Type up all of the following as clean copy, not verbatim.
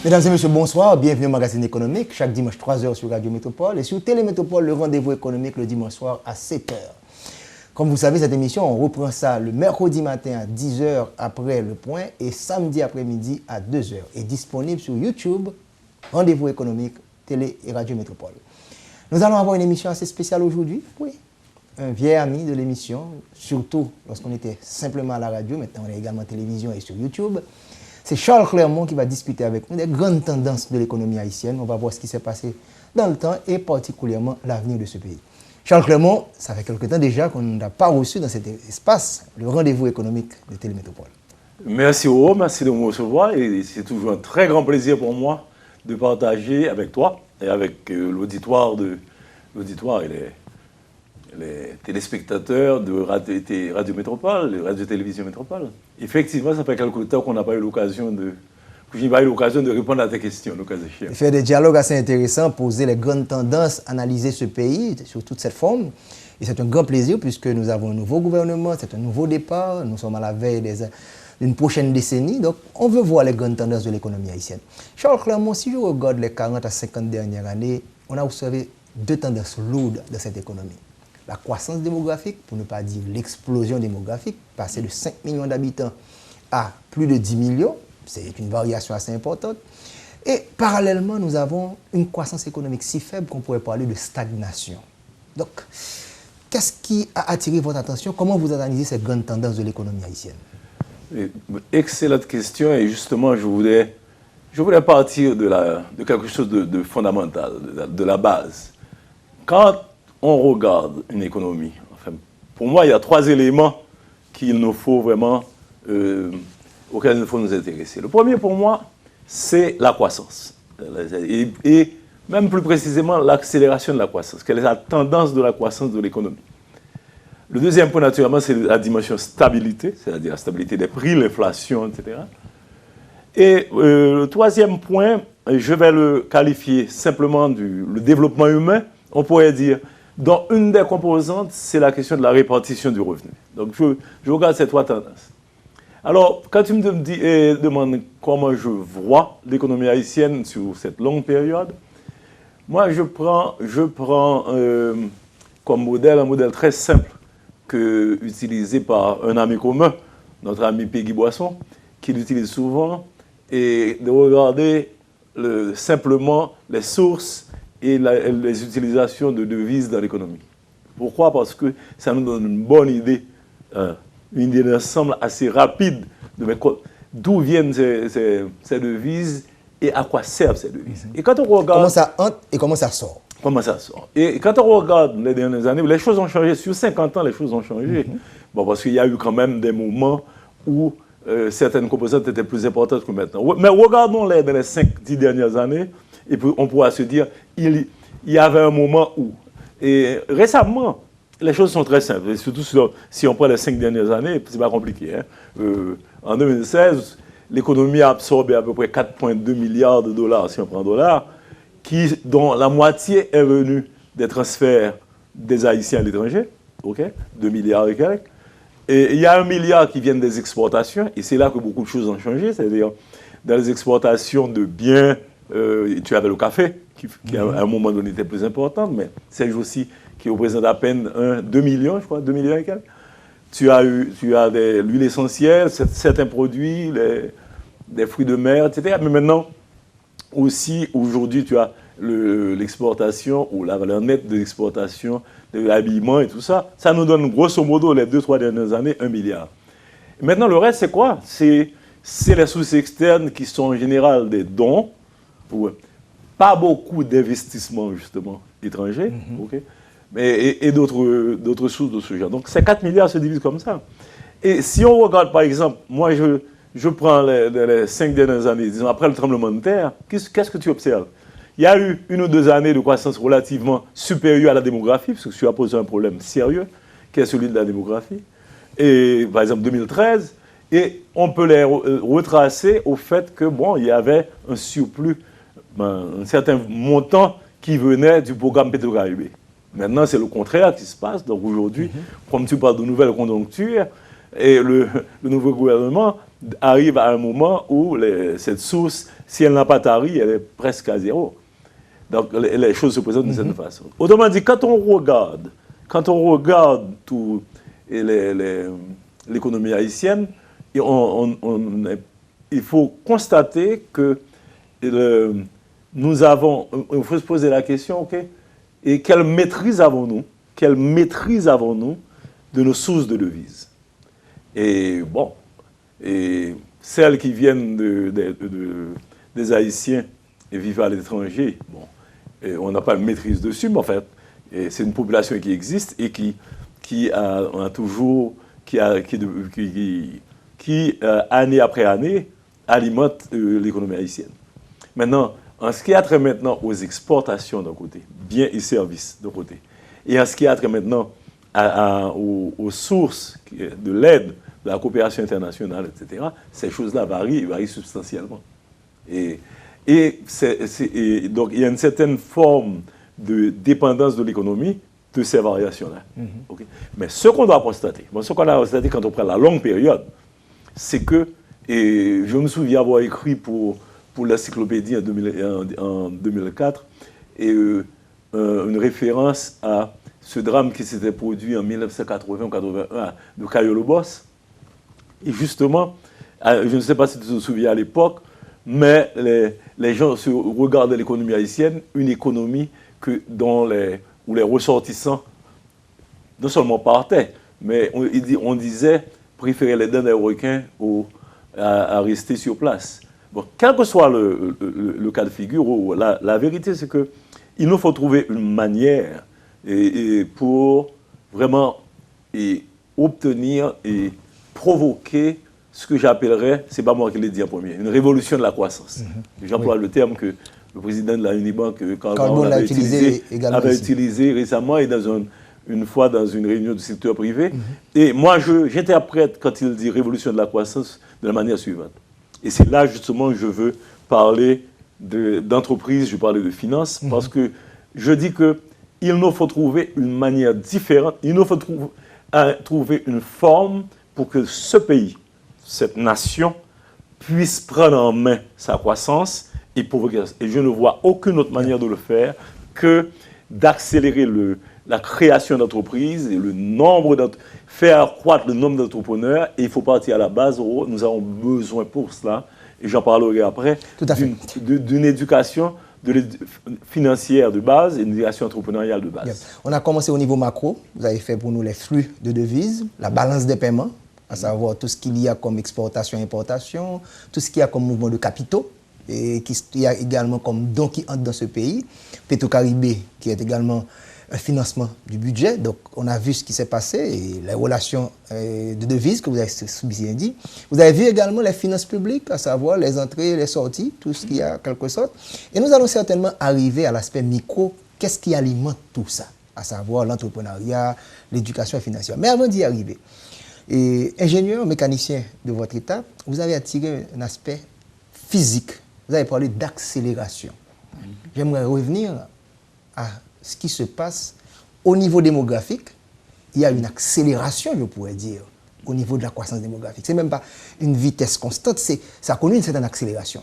Mesdames et messieurs, bonsoir. Bienvenue au magazine économique, chaque dimanche 3h sur Radio Métropole et sur Télémétropole, le rendez-vous économique le dimanche soir à 7h. Comme vous savez, cette émission, on reprend ça le mercredi matin à 10h après le point et samedi après-midi à 2h. Et disponible sur YouTube, Rendez-vous économique, Télé et Radio Métropole. Nous allons avoir une émission assez spéciale aujourd'hui. Oui, un vieil ami de l'émission, surtout lorsqu'on était simplement à la radio, maintenant on est également à la télévision et sur YouTube. C'est Charles Clermont qui va discuter avec nous des grandes tendances de l'économie haïtienne. On va voir ce qui s'est passé dans le temps et particulièrement l'avenir de ce pays. Charles Clermont, ça fait quelque temps déjà qu'on n'a pas reçu dans cet espace le rendez-vous économique de Télémétropole. Merci Oro, merci de me recevoir et c'est toujours un très grand plaisir pour moi de partager avec toi et avec l'auditoire et les téléspectateurs de Radio Métropole, de Radio-Télévision Métropole. Effectivement, ça fait quelque temps qu'on n'a pas eu l'occasion de répondre à tes questions, le cas échéant. Faire des dialogues assez intéressants, poser les grandes tendances, analyser ce pays sous toute cette forme. Et c'est un grand plaisir puisque nous avons un nouveau gouvernement, c'est un nouveau départ, nous sommes à la veille d'une prochaine décennie. Donc, on veut voir les grandes tendances de l'économie haïtienne. Charles Clermont, si je regarde les 40 à 50 dernières années, on a observé deux tendances lourdes de cette économie. La croissance démographique, pour ne pas dire l'explosion démographique, passer de 5 millions d'habitants à plus de 10 millions, c'est une variation assez importante. Et parallèlement, nous avons une croissance économique si faible qu'on pourrait parler de stagnation. Donc, qu'est-ce qui a attiré votre attention? Comment vous analysez ces grandes tendances de l'économie haïtienne? Excellente question et justement, je voulais partir de quelque chose de fondamental, de la base. Quand on regarde une économie, enfin, pour moi, il y a trois éléments qu'il nous faut vraiment, auxquels il faut nous intéresser. Le premier, pour moi, c'est la croissance. Et même plus précisément, l'accélération de la croissance. Quelle est la tendance de la croissance de l'économie? Le deuxième point, naturellement, c'est la dimension stabilité, c'est-à-dire la stabilité des prix, l'inflation, etc. Et le troisième point, je vais le qualifier simplement le développement humain. On pourrait dire, dont une des composantes, c'est la question de la répartition du revenu. Donc, je regarde ces trois tendances. Alors, quand tu me demandes comment je vois l'économie haïtienne sur cette longue période, moi, je prends comme modèle un modèle très simple utilisé par un ami commun, notre ami Peggy Boisson, qui l'utilise souvent, et de regarder simplement les sources et les utilisations de devises dans l'économie. Pourquoi? Parce que ça nous donne une bonne idée, une idée d'ensemble assez rapide de d'où viennent ces devises et à quoi servent ces devises. Et quand on regarde... Comment ça entre et comment ça sort? Comment ça sort? Et quand on regarde les dernières années, les choses ont changé. Sur 50 ans, les choses ont changé. Bon, parce qu'il y a eu quand même des moments où certaines composantes étaient plus importantes que maintenant. Mais regardons-les dans les 5-10 dernières années, et puis on pourra se dire, il y avait un moment où... Et récemment, les choses sont très simples. Et surtout si on prend les 5 dernières années, c'est pas compliqué. Hein. En 2016, l'économie a absorbé à peu près 4,2 milliards de dollars, si on prend en dollars, dont la moitié est venue des transferts des Haïtiens à l'étranger, 2 milliards et quelques. Et il y a 1 milliard qui viennent des exportations, et c'est là que beaucoup de choses ont changé, c'est-à-dire dans les exportations de biens, tu avais le café, qui à un moment donné était plus importante, mais c'est aussi qui représente à peine 2 millions, je crois, 2 millions et quelques. Tu as l'huile essentielle, certains produits, des fruits de mer, etc. Mais maintenant, aussi, aujourd'hui, tu as l'exportation ou la valeur nette de l'exportation, de l'habillement et tout ça. Ça nous donne grosso modo, les 2-3 dernières années, 1 milliard. Et maintenant, le reste, c'est quoi? C'est les sources externes qui sont en général des dons, pas beaucoup d'investissements, justement, étrangers, et d'autres sources de ce genre. Donc, ces 4 milliards se divisent comme ça. Et si on regarde, par exemple, moi, je prends les 5 dernières années, disons, après le tremblement de terre, qu'est-ce que tu observes? Il y a eu 1 ou 2 années de croissance relativement supérieure à la démographie, parce que tu as posé un problème sérieux, qui est celui de la démographie. Et, par exemple, 2013, et on peut les retracer au fait que, bon, il y avait un surplus, un certain montant qui venait du programme Petro-Caraïbes. Maintenant, c'est le contraire qui se passe. Donc aujourd'hui, comme tu parles de nouvelles conjonctures, et le nouveau gouvernement arrive à un moment où cette source, si elle n'a pas tari, elle est presque à zéro. Donc les choses se présentent de cette façon. Autrement dit, quand on regarde tout l'économie haïtienne, et il faut constater que nous avons, il faut se poser la question, ok, et quelle maîtrise avons-nous de nos sources de devises? Et bon, et celles qui viennent des Haïtiens et vivent à l'étranger, bon, et on n'a pas de maîtrise dessus, mais en fait, c'est une population qui existe et qui année après année, alimente l'économie haïtienne. Maintenant, en ce qui a trait maintenant aux exportations d'un côté, biens et services d'un côté, et en ce qui a trait maintenant aux sources de l'aide, de la coopération internationale, etc., ces choses-là varient substantiellement. Et donc, il y a une certaine forme de dépendance de l'économie de ces variations-là. Okay? Mais ce qu'on doit constater, quand on prend la longue période, c'est que, et je me souviens avoir écrit pour l'encyclopédie en 2004, et une référence à ce drame qui s'était produit en 1980-81 de Cayo Lobos. Et justement, je ne sais pas si tu te souviens à l'époque, mais les gens regardaient l'économie haïtienne, une économie où les ressortissants non seulement partaient, mais on disait préférer les dents des requins à rester sur place. Bon, quel que soit le cas de figure, la vérité c'est qu'il nous faut trouver une manière pour vraiment obtenir et provoquer ce que j'appellerais, c'est pas moi qui l'ai dit en premier, une révolution de la croissance. J'emploie le terme que le président de la Unibank, Carl avait utilisé récemment et une fois dans une réunion du secteur privé. Et moi, j'interprète quand il dit révolution de la croissance de la manière suivante. Et c'est là justement que je veux parler d'entreprise, je veux parler de finance, parce que je dis qu'il nous faut trouver une manière différente, il nous faut trouver une forme pour que ce pays, cette nation, puisse prendre en main sa croissance et provoquer. Et je ne vois aucune autre manière de le faire que d'accélérer la création d'entreprises et faire croître le nombre d'entrepreneurs. Et il faut partir à la base. Nous avons besoin pour cela, et j'en parlerai après, d'une éducation financière de base et une éducation entrepreneuriale de base. Bien. On a commencé au niveau macro. Vous avez fait pour nous les flux de devises, la balance des paiements, à savoir tout ce qu'il y a comme exportation, importation, tout ce qu'il y a comme mouvement de capitaux, et qu'il y a également comme dons qui entrent dans ce pays. Petro-Caribé, qui est également un financement du budget. Donc, on a vu ce qui s'est passé et les relations de devises que vous avez bien dit. Vous avez vu également les finances publiques, à savoir les entrées et les sorties, tout ce qu'il y a en quelque sorte. Et nous allons certainement arriver à l'aspect micro. Qu'est-ce qui alimente tout ça? À savoir l'entrepreneuriat, l'éducation financière. Mais avant d'y arriver, ingénieur, mécanicien de votre état, vous avez attiré un aspect physique. Vous avez parlé d'accélération. J'aimerais revenir à ce qui se passe au niveau démographique. Il y a une accélération, je pourrais dire, au niveau de la croissance démographique. Ce n'est même pas une vitesse constante, ça a connu une certaine accélération.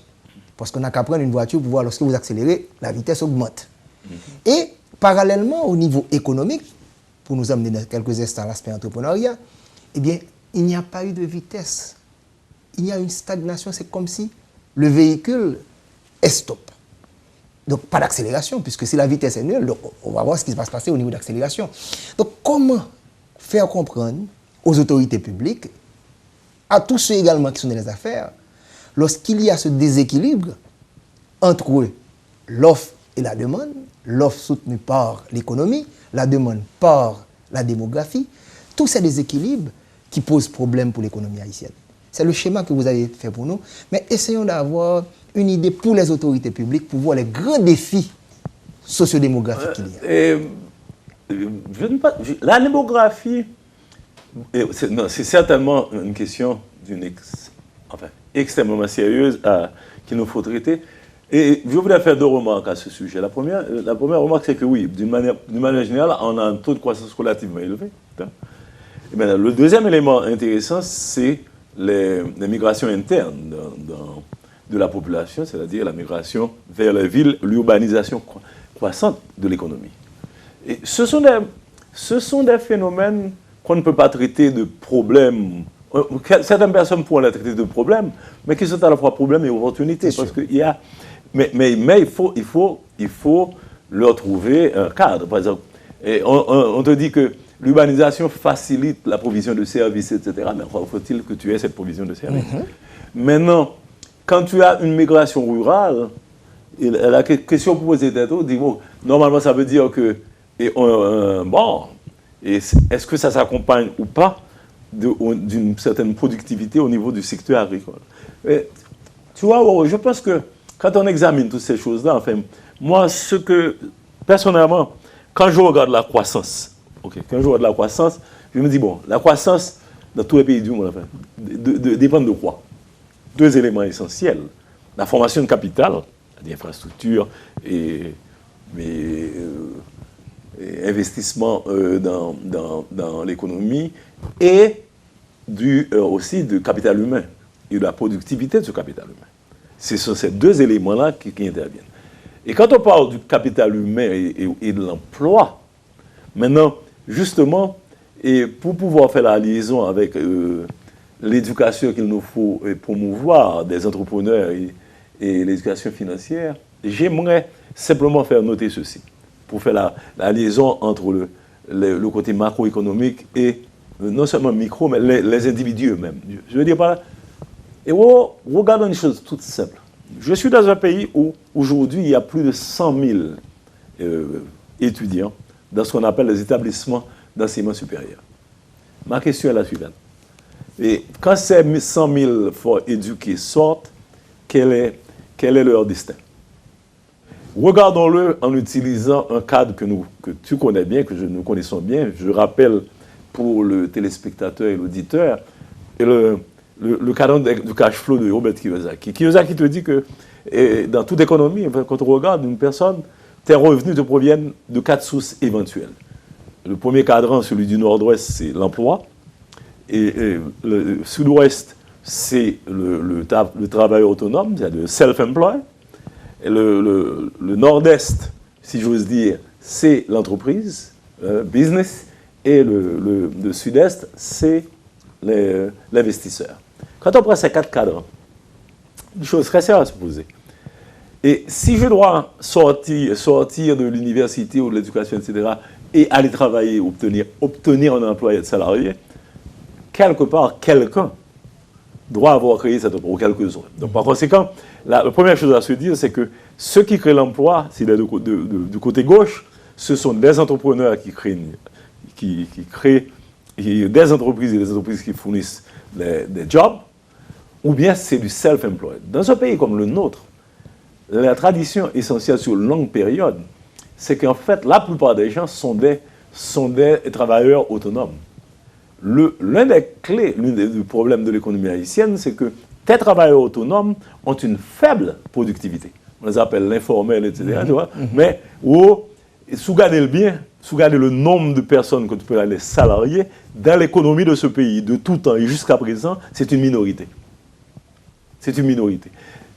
Parce qu'on n'a qu'à prendre une voiture pour voir, lorsque vous accélérez, la vitesse augmente. Et parallèlement, au niveau économique, pour nous amener dans quelques instants à l'aspect entrepreneuriat, eh bien, il n'y a pas eu de vitesse. Il y a une stagnation, c'est comme si le véhicule est stop. Donc, pas d'accélération, puisque si la vitesse est nulle, donc on va voir ce qui va se passer au niveau d'accélération. Donc, comment faire comprendre aux autorités publiques, à tous ceux également qui sont dans les affaires, lorsqu'il y a ce déséquilibre entre l'offre et la demande, l'offre soutenue par l'économie, la demande par la démographie, tous ces déséquilibres qui posent problème pour l'économie haïtienne. C'est le schéma que vous avez fait pour nous, mais essayons d'avoir une idée pour les autorités publiques pour voir les grands défis sociodémographiques qu'il y a. La démographie, c'est certainement une question extrêmement sérieuse qu'il nous faut traiter. Et je voulais faire deux remarques à ce sujet. La première remarque, c'est que oui, d'une manière générale, on a un taux de croissance relativement élevé. Et maintenant, le deuxième élément intéressant, c'est les migrations internes de la population, c'est-à-dire la migration vers les villes, l'urbanisation croissante de l'économie. Et ce sont des phénomènes qu'on ne peut pas traiter de problèmes. Certaines personnes pourront les traiter de problèmes, mais qui sont à la fois problèmes et opportunités. Parce qu'il y a, mais il faut leur trouver un cadre. Par exemple, on te dit que l'urbanisation facilite la provision de services, etc. Mais faut-il que tu aies cette provision de services? Maintenant, quand tu as une migration rurale, la question posée d'être, dit, bon, normalement, ça veut dire que, est-ce que ça s'accompagne ou pas d'une certaine productivité au niveau du secteur agricole? Et, tu vois, je pense que quand on examine toutes ces choses-là, enfin, moi, personnellement, quand je regarde la croissance, je me dis, bon, la croissance dans tous les pays du monde, enfin, dépend de quoi? Deux éléments essentiels. La formation de capital, l'infrastructure et investissement dans l'économie, et aussi du capital humain et de la productivité de ce capital humain. Ce sont ces deux éléments-là qui interviennent. Et quand on parle du capital humain et de l'emploi, maintenant, justement, et pour pouvoir faire la liaison avec l'éducation qu'il nous faut promouvoir des entrepreneurs et l'éducation financière, j'aimerais simplement faire noter ceci, pour faire la liaison entre le côté macroéconomique et non seulement micro, mais les individus eux-mêmes. Je veux dire par là, et regardons une chose toute simple. Je suis dans un pays où aujourd'hui il y a plus de 100 000 étudiants dans ce qu'on appelle les établissements d'enseignement supérieur. Ma question est la suivante. Et quand ces 100 000 forts éduqués sortent, quel est leur destin? Regardons-le en utilisant un cadre que tu connais bien, que nous connaissons bien. Je rappelle pour le téléspectateur et l'auditeur, le cadre du cash flow de Robert Kiyosaki. Kiyosaki te dit que dans toute économie, quand on regarde une personne, tes revenus te proviennent de 4 sources éventuelles. Le premier cadran, celui du nord-ouest, c'est l'emploi. Et le sud-ouest, c'est le travail autonome, c'est-à-dire le self-employed. Et le nord-est, si j'ose dire, c'est l'entreprise, business. Et le sud-est, c'est l'investisseur. Quand on prend ces 4 cadrans, une chose très sérieuse à se poser. Et si je dois sortir de l'université ou de l'éducation, etc., et aller travailler, obtenir un emploi et être salarié, quelque part, quelqu'un doit avoir créé cette emploi, ou quelques-uns. Donc, par conséquent, la première chose à se dire, c'est que ceux qui créent l'emploi, c'est du côté gauche, ce sont des entrepreneurs qui créent des entreprises et des entreprises qui fournissent des jobs, ou bien c'est du self-employed. Dans un pays comme le nôtre, la tradition essentielle sur une longue période, c'est qu'en fait, la plupart des gens sont des travailleurs autonomes. L'un des clés, l'un des problèmes de l'économie haïtienne, c'est que tes travailleurs autonomes ont une faible productivité. On les appelle l'informel, etc. Tu vois? Mais, si vous regardez le bien, si vous regardez le nombre de personnes que tu peux aller salarier, dans l'économie de ce pays, de tout temps et jusqu'à présent, c'est une minorité. C'est une minorité.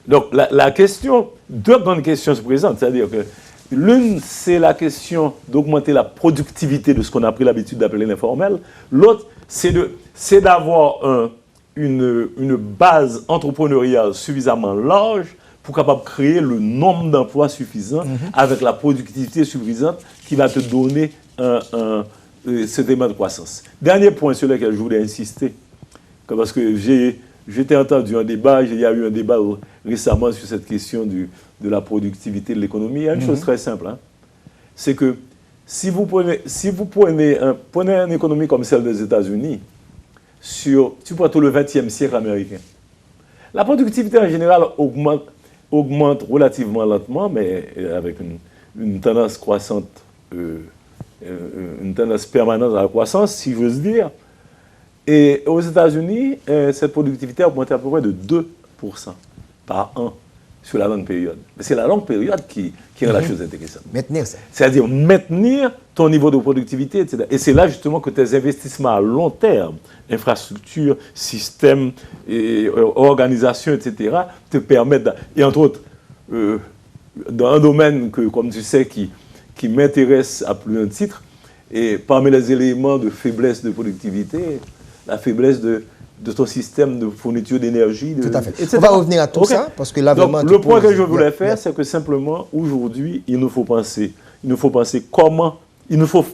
Donc, la question, deux grandes questions se présentent. C'est-à-dire que l'une, c'est la question d'augmenter la productivité de ce qu'on a pris l'habitude d'appeler l'informel. L'autre, c'est d'avoir une base entrepreneuriale suffisamment large pour capable créer le nombre d'emplois suffisant avec la productivité suffisante qui va te donner cet élément de croissance. Dernier point sur lequel je voulais insister, parce que j'étais entendu un débat, il y a eu un débat récemment sur cette question de la productivité de l'économie. Il y a une chose très simple, hein, c'est que si vous prenez une économie comme celle des États-Unis, tu prends tout le XXe siècle américain, la productivité en général augmente relativement lentement, mais avec une tendance croissante, une tendance permanente à la croissance, si j'ose dire. Et aux États-Unis, cette productivité a augmenté à peu près de 2% par an sur la longue période. Mais c'est la longue période qui rend la chose intéressante. Maintenir ça. C'est-à-dire maintenir ton niveau de productivité, etc. Et c'est là justement que tes investissements à long terme, infrastructure, système, organisation, etc., te permettent, et entre autres, dans un domaine que, comme tu sais, qui m'intéresse à plus d'un titre, et parmi les éléments de faiblesse de productivité, la faiblesse de ton système de fourniture d'énergie. Tout à fait. Etc. On va revenir à tout ça, parce que là, donc, vraiment... le point que je voulais faire, c'est que simplement, aujourd'hui, il nous faut penser comment, il nous faut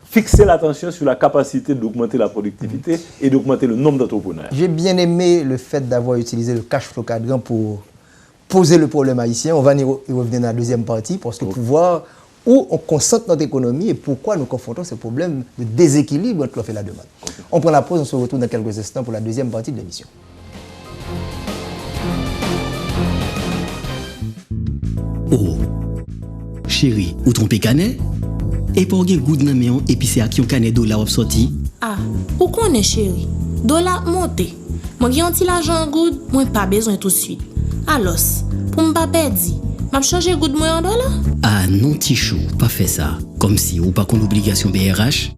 fixer l'attention sur la capacité d'augmenter la productivité et d'augmenter le nombre d'entrepreneurs. J'ai bien aimé le fait d'avoir utilisé le cash flow cadran pour poser le problème haïtien. On va y revenir dans la deuxième partie, parce que pour voir où on concentre notre économie et pourquoi nous confrontons ces problèmes de déséquilibre entre l'offre et la demande. On prend la pause, on se retrouve dans quelques instants pour la deuxième partie de l'émission. Oh, chérie, ou trompé canet? Et pour gen goud nan meyon et puis c'est à qui on canet dollar op sorti? Ah, ou connaît chérie? Dollar monté. Moi gen ti l'argent goud, moi pas besoin tout de suite. Alors, pour m'pa perdi, m'a changer goud moi en dollar? Ah non tichou, pas fait ça. Comme si ou pas qu'on obligation BRH?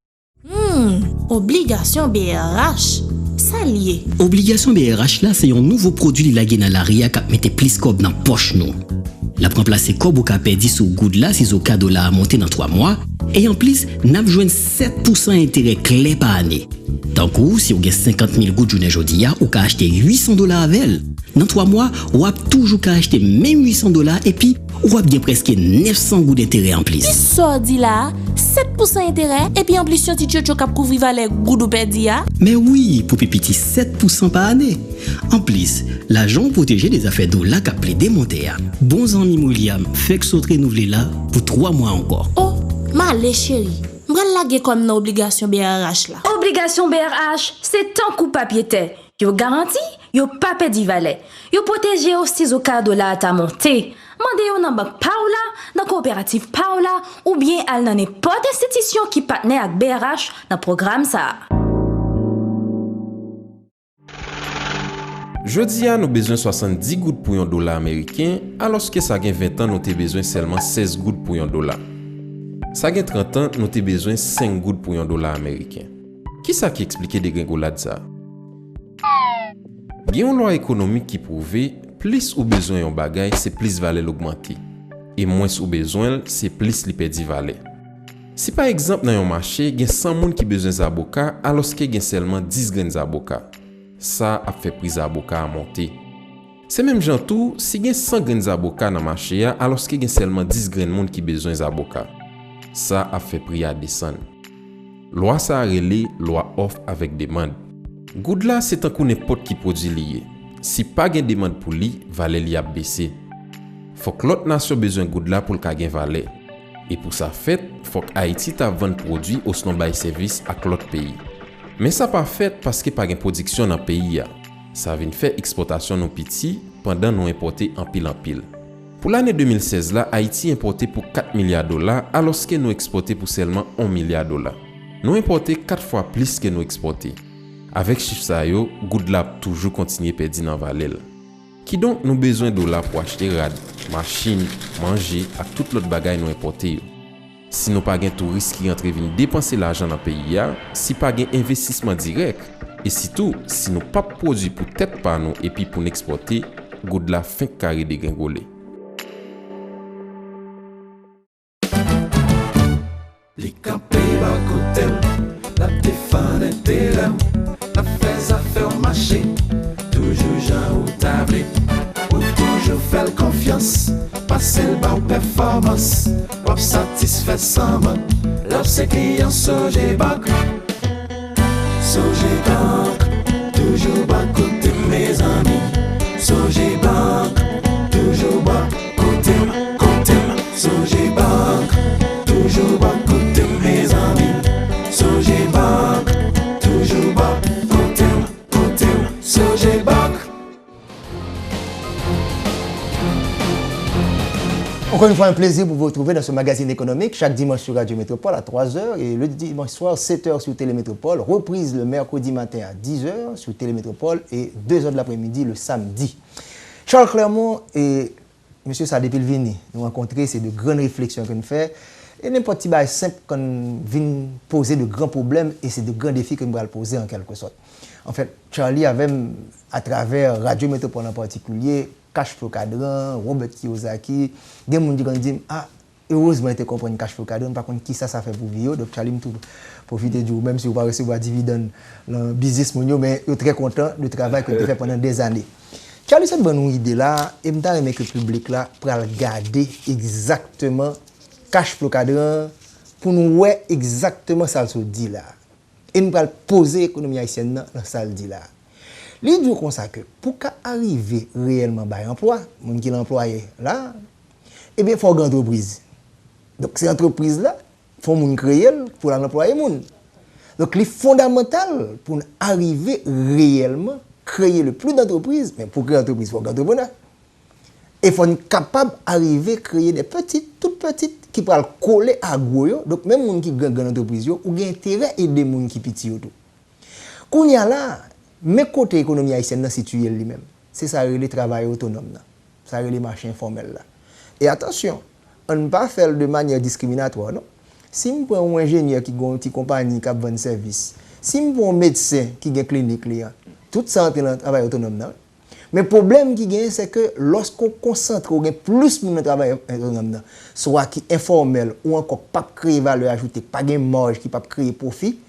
Obligation BRH. Ça lié. Obligation BRH là, c'est un nouveau produit la gen dans la ria qui mette plus cob dans poche nous. La remplacer cob ou ka perdi sous goud là si au cas dollar a monté dans 3 mois et en plus n'a joine 7% intérêt clé par année. Tant que si vous avez 50 000 gouttes journée jodi ou ka acheter $800 avec. Dans 3 mois, ou a toujours ka acheter même $800 et puis ou a bien presque 900 gouttes d'intérêt en plus. Ça dit là, 7% intérêt et puis en plus si tu as couvrir valet goud ou perdi ya. Mais oui, pour petit 7% par année. En plus, l'argent protégé des affaires dollars qu'a ple démonter. Bons amis William, fait que sauter renouveler là pour 3 mois encore. Oh, malé chérie. M'bral lage comme dans obligation BRH là. Obligation BRH, c'est tant coup papier tête. Yo garanti, yo pas perdu valet. Yo protégé aussi au cas de la ta montée. Mandez yo dans banque Paola, dans coopérative Paola ou bien al dans n'importe institution qui partenaire avec BRH dans programme ça. Jodi a nous besoin 70 gouttes pour $1 américain, alors que ça gen 20 ans nous te besoin seulement 16 gouttes pour $1. Ça gen 30 ans nous te besoin 5 gouttes pour $1 américain. Qui ça qui explique dégringolade ça? Gen une loi économique qui prouve plus ou besoin yon bagay, c'est plus valeur l'augmenter. Et moins ou besoin, c'est plus li perdre valeur. Si par exemple dans yon marché, gen 100 moun qui besoin d'avocat alors que gen seulement 10 grains d'avocat. Ça a fait prix d'avocat à monter. C'est même genre tout, si gen 100 grains d'avocat dans marché alors que gen seulement 10 grains moun qui besoin d'avocat. Ça a fait prix à descendre. Loi ça a relé loi offre avec demande. Goud là c'est un coup n'importe qui produit lié. Si pas gen demande pour li, valeur li a baissé. Faut que l'autre nation besoin goud là pour ka gen valeur. Et pour ça fait, faut que Haïti ta vendre produit au son bay service à l'autre pays. Mais ça pas fait parce que pas gen production dans pays a. Ça vient faire exportation non petit pendant nous importer en pile. Pour l'année 2016 là, Haïti importé pour $4 milliards alors que nous exporté pour seulement $1 milliard. Nous importé 4 fois plus que nous exporté. Avec chiffre ça yo, goud la toujours continuer perdre dans valeur. Qui donc nous besoin $, pour acheter rad, machine, manger et tout l'autre bagay nous importer. Si nous pas gen touristes qui rentre venir dépenser l'argent dans pays ya, si pas gen investissement direct et surtout si nous pas produit pour tête par nous et puis pour exporter, goud la fin carré dégringoler. Les campés bas côté, la défense intérêt, la fais affaire marché, toujours Jean ou tablé, ou toujours faire confiance, passer le bas ou performance, ou satisfait sans man, l'op c'est client Sogé Bank, toujours bas côté mes amis, Sogé Bank, toujours bas côté, Sogé Bank, toujours bas côté mes amis, Sogé Bank, toujours bas côté, Sogé Bank. Encore une fois, un plaisir pour vous retrouver dans ce magazine économique chaque dimanche sur Radio Métropole à 3h et le dimanche soir 7h sur Télémétropole, reprise le mercredi matin à 10h sur Télémétropole et 2h de l'après-midi le samedi. Charles Clermont est monsieur ça depuis le vini, nous rencontrer, c'est de grandes réflexions qu'on fait. Et n'importe qui simple qu'on vient poser de grands problèmes et c'est de grands défis que nous allons poser en quelque sorte. En fait, Charlie avait, à travers Radio Métropole en particulier, Cashflow Cadran, Robert Kiyosaki, des gens qui disent ah, heureusement, tu comprends Cashflow Cadran, par contre, qui ça fait pour vivre. Donc, Charlie m'a profité du même si vous ne pouvez pas recevoir dividende dans le business, mais je suis très content du travail que tu as fait pendant des années. Charlie, cette bonne idée là, et je veux que le public là pour regarder exactement Cashflow Cadran pour nous voir exactement ça se dit là. Et nous allons poser l'économie haïtienne dans ça le dit là. L'idée dit comme ça que pour qu'arriver réellement à l'emploi, les gens qui l'employé là, eh bien, il faut une entreprise. Donc, ces entreprises-là, il faut créer pour l'employer. Donc, les fondamental pour arriver réellement créer le plus d'entreprises, mais pour créer une entreprise, il faut un entrepreneur. Et il faut être capable d'arriver à créer des petites, toutes petites, qui peuvent coller à gros. Donc, même les gens qui ont une entreprise, ont intérêt à aider les gens qui sont petits. Quand il y a là, mes côtés économie haïtienne situé lui-même. C'est ça le travail autonome. Ça le marché informel. Là. Et attention, on ne peut pas faire de manière discriminatoire. Non? Si je prends un ingénieur qui a une petite compagnie qui a un service, si je prends un médecin qui a une clinique, tout ça entre dans le travail autonome. Non? Mais le problème qui gagne, c'est que lorsqu'on concentre, on gagne plus de travail autonome, soit qui est informel ou encore pas créer valeur ajoutée, pas de marge, qui pas créer profit,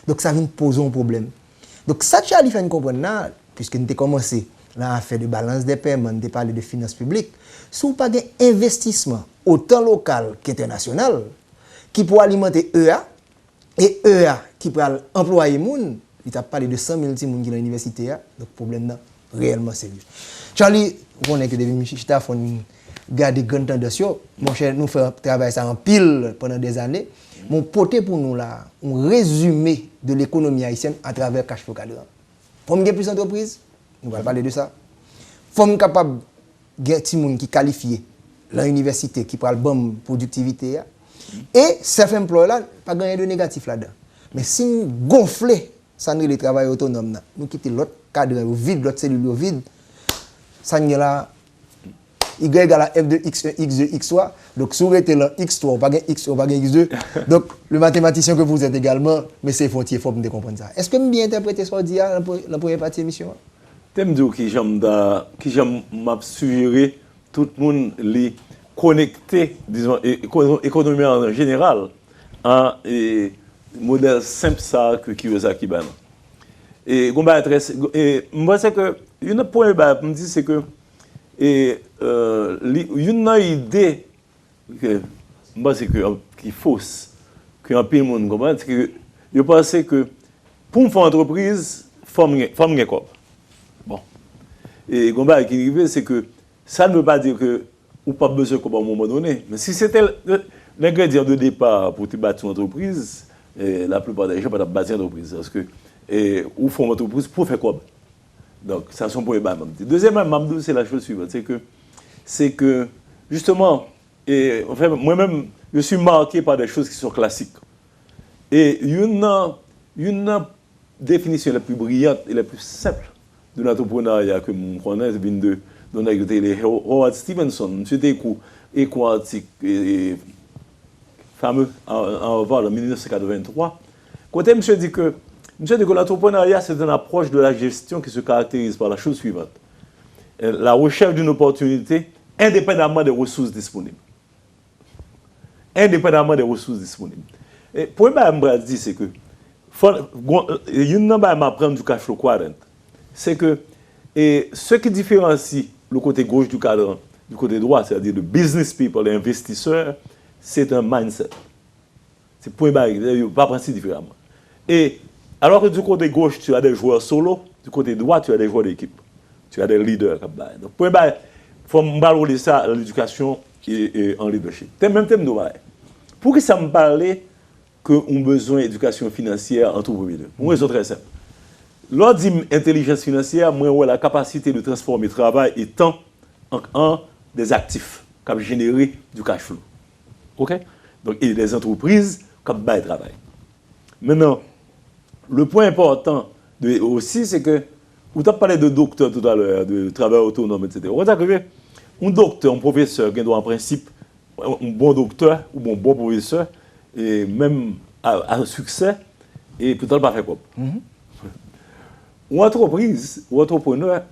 donc ça vient poser un problème. Donc ça, Charlie fait comprendre là, puisque nous avons commencé à faire de balance des paiements, nous avons parlé de finances publiques, si vous n'avez pas d'investissement autant local qu'international, qui peut alimenter EA, et EA qui peut employer les gens, il a parlé de 100 000 personnes qui sont dans l'université, donc le problème là, réellement sérieux. Charlie, vous connaissez que depuis Michita, il faut garder grande tendance. Mon cher, nous faisons travailler ça en pile pendant des années. Mon poté pour nous là, un résumé de l'économie haïtienne à travers Cashflow Cadran. Pour me plus d'entreprises, nous allons parler de ça. Faut me capable de gens qui qualifiés dans l'université qui parlent de bonne productivité et self-employed là, pas gagner de négatif là-dedans. Mais si nous gonflons ça nous le travail autonome, nous quittons l'autre cadre vide, l'autre cellule vide, ça nous là Y égale à F de X1, X de X3. Donc, si vous êtes là, X3, pas X3, pas X2. Donc, le mathématicien que vous êtes également, mais c'est frontier, il faut me comprendre ça. Est-ce que vous bien interprété ce qu'on dit dans la première partie de l'émission? Je me dis que j'aime suggérer tout le monde les connecter, disons, économie en général, à un modèle simple ça que Kiyosaki ban. Et moi, c'est que, une point que me dit, c'est que, et une idée que moi c'est que qui fausse que un peu de monde comprend, c'est que je pense que pour une entreprise forme quoi. Bon. Et combat qui arrive c'est que ça ne veut pas dire que ou pas besoin comme à un moment donné, mais si c'était l'ingrédient de départ pour te bâtir une entreprise, la plupart des gens ne peuvent pas bâtir une entreprise parce que ou font une entreprise pour faire quoi. Donc, ça sont pour les bâtiments. Deuxièmement, c'est la chose suivante, c'est que justement, enfin, moi-même, je suis marqué par des choses qui sont classiques. Et une définition la plus brillante et la plus simple de l'entrepreneuriat que je connais, c'est de Howard Stevenson, monsieur écrit article fameux en 1983. Quand monsieur dit que l'entrepreneuriat, c'est une approche de la gestion qui se caractérise par la chose suivante. La recherche d'une opportunité indépendamment des ressources disponibles. Indépendamment des ressources disponibles. Et pour moi, je dis, c'est que, il y a une apprendre du Cashflow Quadrant. C'est que ce qui différencie le côté gauche du cadran du côté droit, c'est-à-dire le business people, les investisseurs, c'est un mindset. C'est point barre, il ne pas penser différemment. Et alors que du côté gauche, tu as des joueurs solo, du côté droit, tu as des joueurs d'équipe. Tu as des leaders. Donc, il faut me ça à l'éducation et en leadership. Même thème de pour que ça me parle qu'on a besoin d'éducation financière entre premiers deux. Pour une raison très simple. Lorsque dit intelligence financière, moi, la capacité de transformer travail et temps en des actifs qui ont généré du cash flow. OK? Donc, il y a des entreprises qui ont travail. Maintenant, le point important aussi, c'est que, vous avez parlé de docteur tout à l'heure, de travail autonome, etc. On a arrivé, un docteur, un professeur qui doit en principe, un bon docteur ou un bon professeur, et même à succès, et peut-être pas faire quoi. Ou entreprise, ou entrepreneur,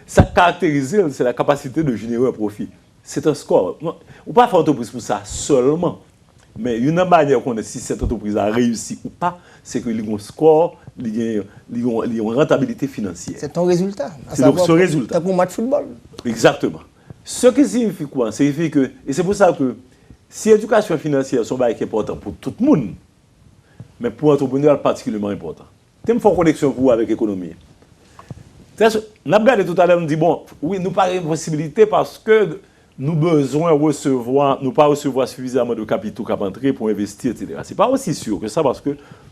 ça caractérise, c'est la capacité de générer un profit. C'est un score. On ne peut pas faire entreprise pour ça seulement. Mais une manière qu'on a si cette entreprise a réussi ou pas, c'est qu'il y a un score, il y a une rentabilité financière. C'est ton résultat. C'est donc ce résultat. C'est pour un match de football. Exactement. Ce qui signifie quoi? Ça signifie que, et c'est pour ça que si l'éducation financière sont important pour tout le monde, mais pour l'entrepreneur particulièrement important. Tu me fais une connexion pour vous avec l'économie. On a regardé tout à l'heure, on dit, bon, oui, nous parlons de possibilité parce que nous besoin recevoir, nous pas recevoir suffisamment de capitaux qui entrer pour investir, etc. Ce n'est pas aussi sûr que ça parce que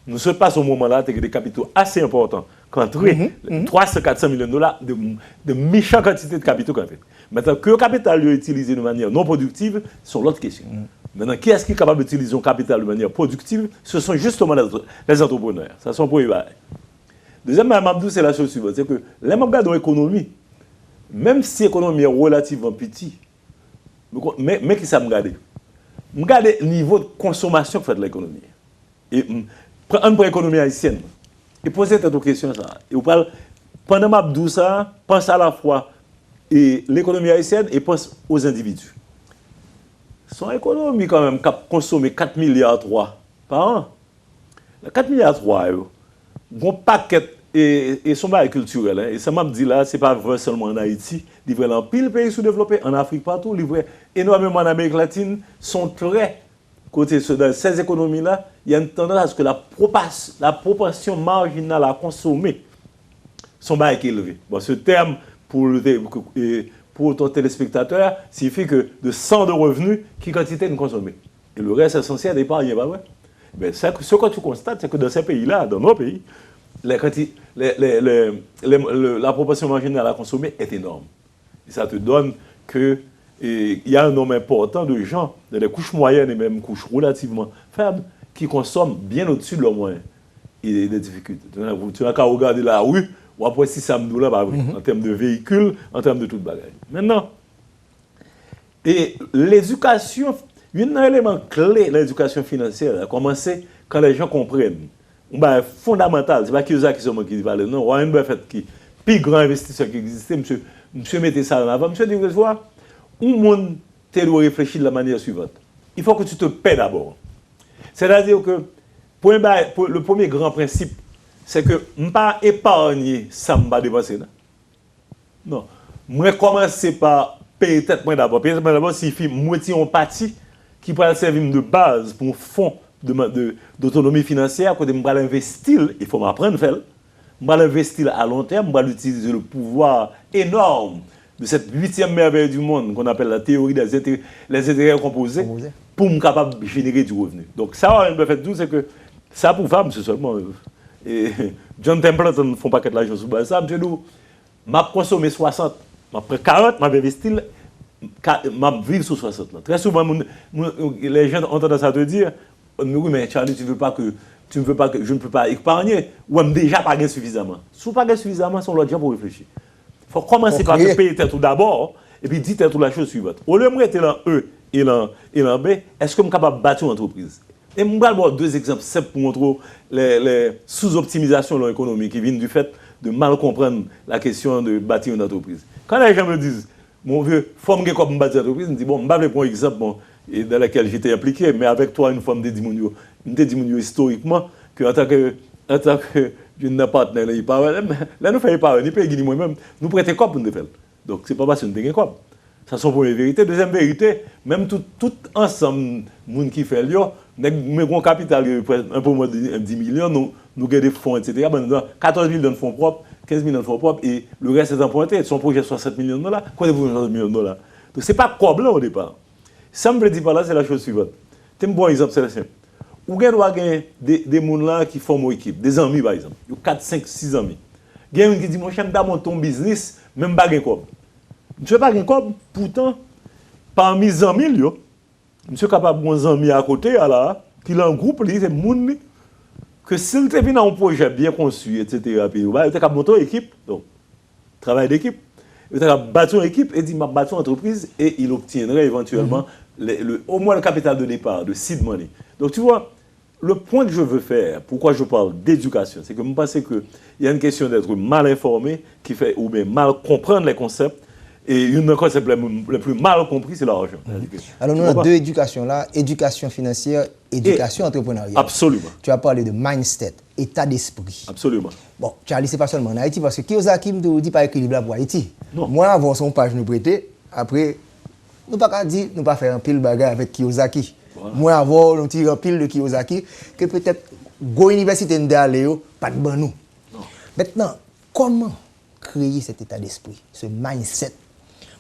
nous ne sommes pas au moment-là avec des capitaux assez importants qui entrent, 300-400 millions de dollars, de méchantes quantités de capitaux qu'on fait. Maintenant, que le capital est utilisé de manière non productive, c'est l'autre question. Maintenant, qui est-ce qui est capable d'utiliser un capital de manière productive? Ce sont justement les entrepreneurs. Ça sont pour les bails. Deuxièmement, Mabdou, c'est la chose suivante. C'est que les membres de l'économie, même si l'économie est relativement petite, mais qui ça me regarde? Je regarde le niveau de consommation que fait de l'économie. Et on prend l'économie haïtienne. Et posez cette question. Ça. Et vous parlez, pendant Mabdou, ça, pense à la fois l'économie haïtienne et pense aux individus. Son économie, quand même, consomme 4 milliards 3 par an. 4 milliards 3, bon paquet et son bail culturel. Et ça m'a dit là, ce n'est pas vrai seulement en Haïti, livré dans pile pays sous-développés, en Afrique partout, livré énormément en Amérique latine, sont très côté dans ces économies-là, il y a une tendance à ce que la proportion marginale à consommer son bail est élevée. Bon, ce terme pour ton téléspectateur signifie que de 100 de revenus, qui quantité de consommer. Et le reste essentiel d'épargne, pas vrai? Ben, ce que tu constates, c'est que dans ces pays-là, dans nos pays, la proportion marginale à consommer est énorme. Et ça te donne qu'il y a un nombre important de gens, dans les couches moyennes et même couches relativement faibles, qui consomment bien au-dessus de leurs moyens et des difficultés. Tu n'as qu'à regarder la rue, ou après si ça me doit, en termes de véhicules, en termes de tout bagage. Maintenant, et l'éducation, un élément clé de l'éducation financière a commencé quand les gens comprennent. Fondamental, ce n'est pas Kiyosaki qui dit parler, non, Warren Buffett qui est le plus grand investisseur qui existait, monsieur mettez ça en avant, monsieur dit, vous voyez, un monde doit réfléchir de la manière suivante. Il faut que tu te paies d'abord. C'est-à-dire que le premier grand principe, c'est que je ne vais pas épargner ça ne va dépenser. Non. Je vais commencer par payer tête d'abord. Payer tête d'abord signifie moitié en partie qui peut servir de base pour un fonds d'autonomie financière que je vais investir. Il faut m'apprendre à faire. Je vais investir à long terme. Je vais utiliser le pouvoir énorme de cette 8e merveille du monde qu'on appelle la théorie des intérêts composés pour me capable de générer du revenu. Donc ça, on peut faire tout, c'est que ça pour femmes, c'est seulement... Et John Templeton ne font pas que de l'argent sur ça. Je dis, je consomme 60, je prends 40, je investis, je vis sur 60. Là. Très souvent, les gens ont tendance à te dire, oui, mais Charlie, je ne veux pas que je ne peux pas épargner, ou même déjà pas gagner suffisamment. Si vous ne pas gagner suffisamment, c'est l'autre gens pour réfléchir. Il faut commencer par te payer tout d'abord, et puis dire tout la chose suivante. Au lieu de me mettre dans E et dans B, est-ce que je suis capable de bâtir une entreprise? Et je vais avoir deux exemples simples pour montrer les sous-optimisations de l'économie qui viennent du fait de mal comprendre la question de bâtir une entreprise. Quand les gens me disent, mon vieux, il faut me bâtir une entreprise, je me dis, bon, je vais prendre un exemple dans lequel j'étais impliqué, mais avec toi, une fois, je me dis historiquement qu'en tant que je n'ai pas de partenaire, là, nous faisons pas, nous payons moi-même, nous prêtons quoi pour nous faire. Donc, ce n'est pas parce que nous payons quoi. Ça, c'est la première vérité. Deuxième vérité, même tout ensemble, les gens qui font l'IO, nous avons un capital un peu moins de 10 millions, nous avons des fonds, etc. Nous avons 14 millions de fonds propres, 15 millions de fonds propres, et le reste est emprunté. Son projet est 60 millions de dollars. Quoi avez-vous 60 millions de dollars? Donc, ce n'est pas problème au départ. Ça me dit par là, c'est la chose suivante. C'est un bon exemple, c'est simple. Vous avez des gens qui forment une équipe, des amis par exemple, 4, 5, 6 amis. Il y a un qui dit, mon cher, je vais monter un business, même pas de quoi. Je ne sais pas de quoi, pourtant, parmi les amis, je suis capable de avoir un ami à côté, qui est en groupe, c'est des gens que s'il te vient dans un projet bien conçu, etc., il est capable de monter une équipe, donc, travail d'équipe. Il a battu une équipe et dit m'a battu une entreprise et il obtiendrait éventuellement au moins le capital de départ, de seed money. Donc tu vois, le point que je veux faire, pourquoi je parle d'éducation, c'est que je pense qu'il y a une question d'être mal informé qui fait ou bien mal comprendre les concepts. Et une des concepts les plus mal compris, c'est l'argent. Alors nous avons deux éducations là, éducation financière, éducation entrepreneuriale. Absolument. Tu as parlé de mindset, état d'esprit. Absolument. Bon, Charlie, c'est pas seulement en Haïti, parce que Kiyosaki me dit pas équilibre là pour Haïti. Non. Moi, avant son page nous prêter, après, nous pas dire, nous pas faire un pile bagarre avec Kiyosaki. Voilà. Moi, avant, nous tire un pile de Kiyosaki, que peut-être, go université d'aller, pas de bon nous. Non. Maintenant, comment créer cet état d'esprit, ce mindset?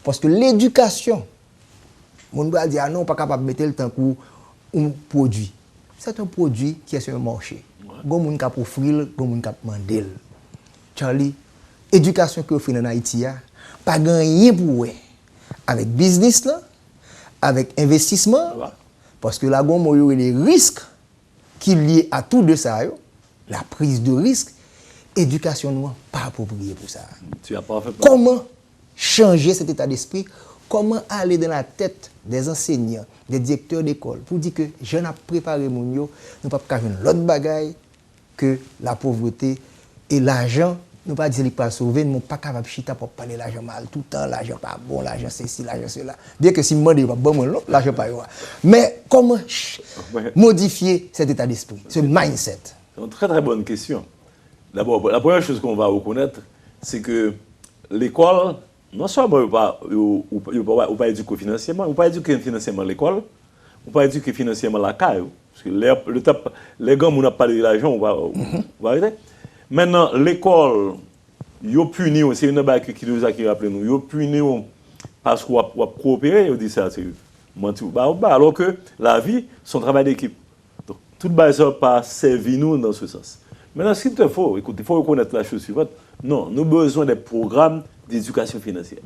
Parce que l'éducation, on va dire, ah non, pas capable de mettre le temps pour un produit. C'est un produit qui est sur le marché. Gon moun k'ap offrir, gon moun k'ap mandel. Charlie, éducation que offre en Haïti pas gagné pour avec business là, avec investissement parce que là gon moyo les risques qui liés à tout de ça la prise de risque, éducation non pas appropriée pour ça. Tu as parfaitement. Comment changer cet état d'esprit? Comment aller dans la tête des enseignants, des directeurs d'école pour dire que je n'ai préparé mon yo, nous pas faire l'autre bagaille que la pauvreté et l'argent, nous pas dire qu'il pas sauver, nous pas capable chita pour parler l'argent mal tout le temps, l'argent pas bon, l'argent c'est ci, l'argent c'est là. Bien que si me demande pas bon l'argent pas yo. Mais comment modifier cet état d'esprit, ce mindset? C'est une très très bonne question. D'abord, la première chose qu'on va reconnaître, c'est que l'école non seulement on pas éduquer financièrement, on pas éduquer financièrement l'école, on pas éduquer financièrement la caille. Parce que les gars, on a parlé de l'argent, on va arrêter. Maintenant, l'école, ils punit, c'est une bague qui nous a rappelé nous, ils punit parce qu'on va coopérer, on dit ça, c'est alors que la vie, c'est un travail d'équipe. Donc, toute base n'a pas servi nous dans ce sens. Maintenant, ce qu'il te faut, écoute, il faut reconnaître la chose suivante. Non, nous avons besoin des programmes d'éducation financière.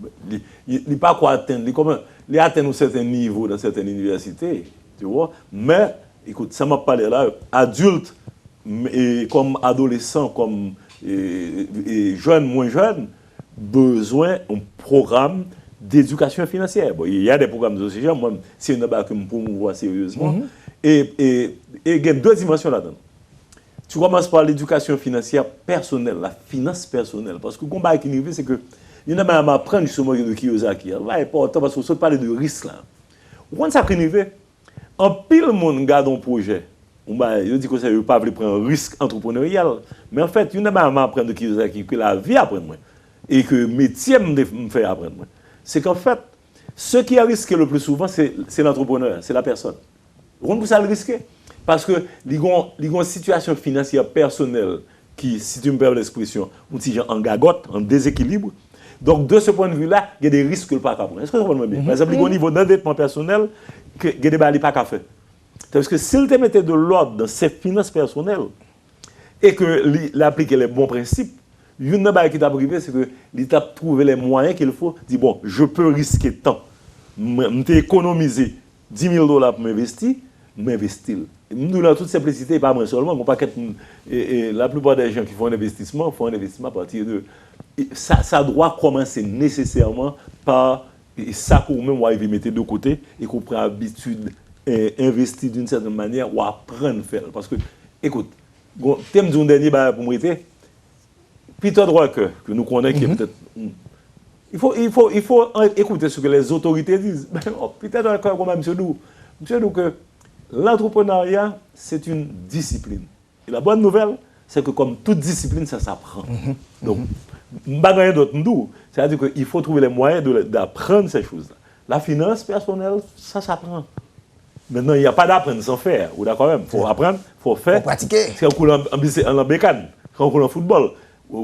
Il n'est pas quoi atteindre, il atteint un certain niveau dans certaines universités, tu vois, mais écoute, ça m'a parlé là, adultes, et comme adolescents, comme et jeunes, moins jeunes, besoin d'un programme d'éducation financière. Bon, il y a des programmes de ce genre, moi, c'est une barre que je promouvoir sérieusement. Et il y a deux dimensions là-dedans. Tu commences par l'éducation financière personnelle, la finance personnelle. Parce que le combat qui est c'est que il y a même à apprendre justement de Kiyosaki. C'est important parce qu'on se parle de risque là. Quand ça arrive, en pile monde garde un projet. Je dis que ça ne veut pas prendre un risque entrepreneurial. Mais en fait, il y a même à apprendre de Kiyosaki que la vie apprend moi. Et que le métier me fait apprendre moi. C'est qu'en fait, ce qui a risqué le plus souvent, c'est l'entrepreneur, c'est la personne. Vous comprenez ça le risquer? Parce que il y a une situation financière personnelle qui, si tu me permets l'expression, en gagote, en déséquilibre. Donc, de ce point de vue-là, il y a des risques que le pas prendre. Est-ce que vous comprenez bien? Par exemple, au niveau d'endettement personnel, il y a des balles pas faire. Parce que s'il te mettait de l'ordre dans ses finances personnelles et qu'il appliquait les bons principes, une chose qui t'a privé, c'est qu'il t'a trouvé les moyens qu'il faut. Dit bon, je peux risquer tant. Je vais économiser $10,000 pour m'investir. Nous, dans toute simplicité, pas moi seulement, la plupart des gens qui font un investissement à partir de... Ça doit commencer nécessairement par ça qu'on même va mettre de côté et qu'on prend l'habitude d'investir d'une certaine manière ou apprendre à faire. Parce que, écoute, thème d'un dernier pour moi, Peter Drucker, que nous connaissons, qui est peut-être... Il faut écouter ce que les autorités disent. Peter Drucker, comme M. Dou, que l'entrepreneuriat, c'est une discipline. Et la bonne nouvelle, c'est que comme toute discipline, ça s'apprend. Donc, c'est-à-dire qu'il faut trouver les moyens d'apprendre ces choses-là. La finance personnelle, ça s'apprend. Maintenant, il n'y a pas d'apprendre sans faire. Ou d'accord même, il faut apprendre, il faut faire. Il faut pratiquer. C'est quand on en bécane, quand on coule en football.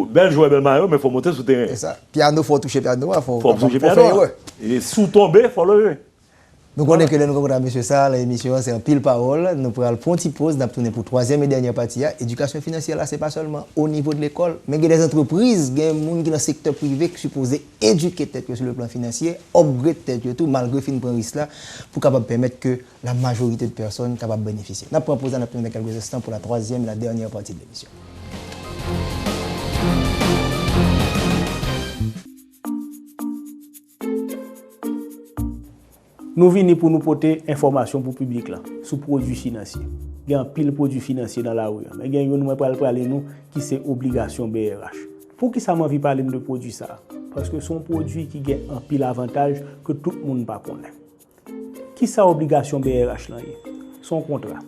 Belle jouer, belle maillot, mais il faut monter sur le terrain. C'est ça. Piano, il faut toucher piano. Il faut toucher piano. Et sous tomber, il faut lever. Nous connaissons que nous rencontrons M. Sarr, l'émission c'est un pile parole. Nous pourrons prendre une petite pause, nous tourner pour troisième et dernière partie. Éducation financière, là, ce n'est pas seulement au niveau de l'école, mais il y a des entreprises, il y a des gens qui sont dans le secteur privé qui sont supposés éduquer peut-être sur le plan financier, upgrade peut-être tout, malgré fin prendre risque là, pour capable permettre que la majorité de personnes capable bénéficier. Nous pourrons poser dans quelques instants pour la troisième et la dernière partie de l'émission. nous venons pour nous porter information pour le public là, sur produits financiers. Il y a un pile produits financiers dans la rue. Mais il y a une nous parler nous qui c'est obligation BRH. Pour qui ça m'a envie parler de produit ça? Parce que son produit qui a un pile avantage que tout le monde pas connaît. Qui ça obligation BRH là? Son contrat.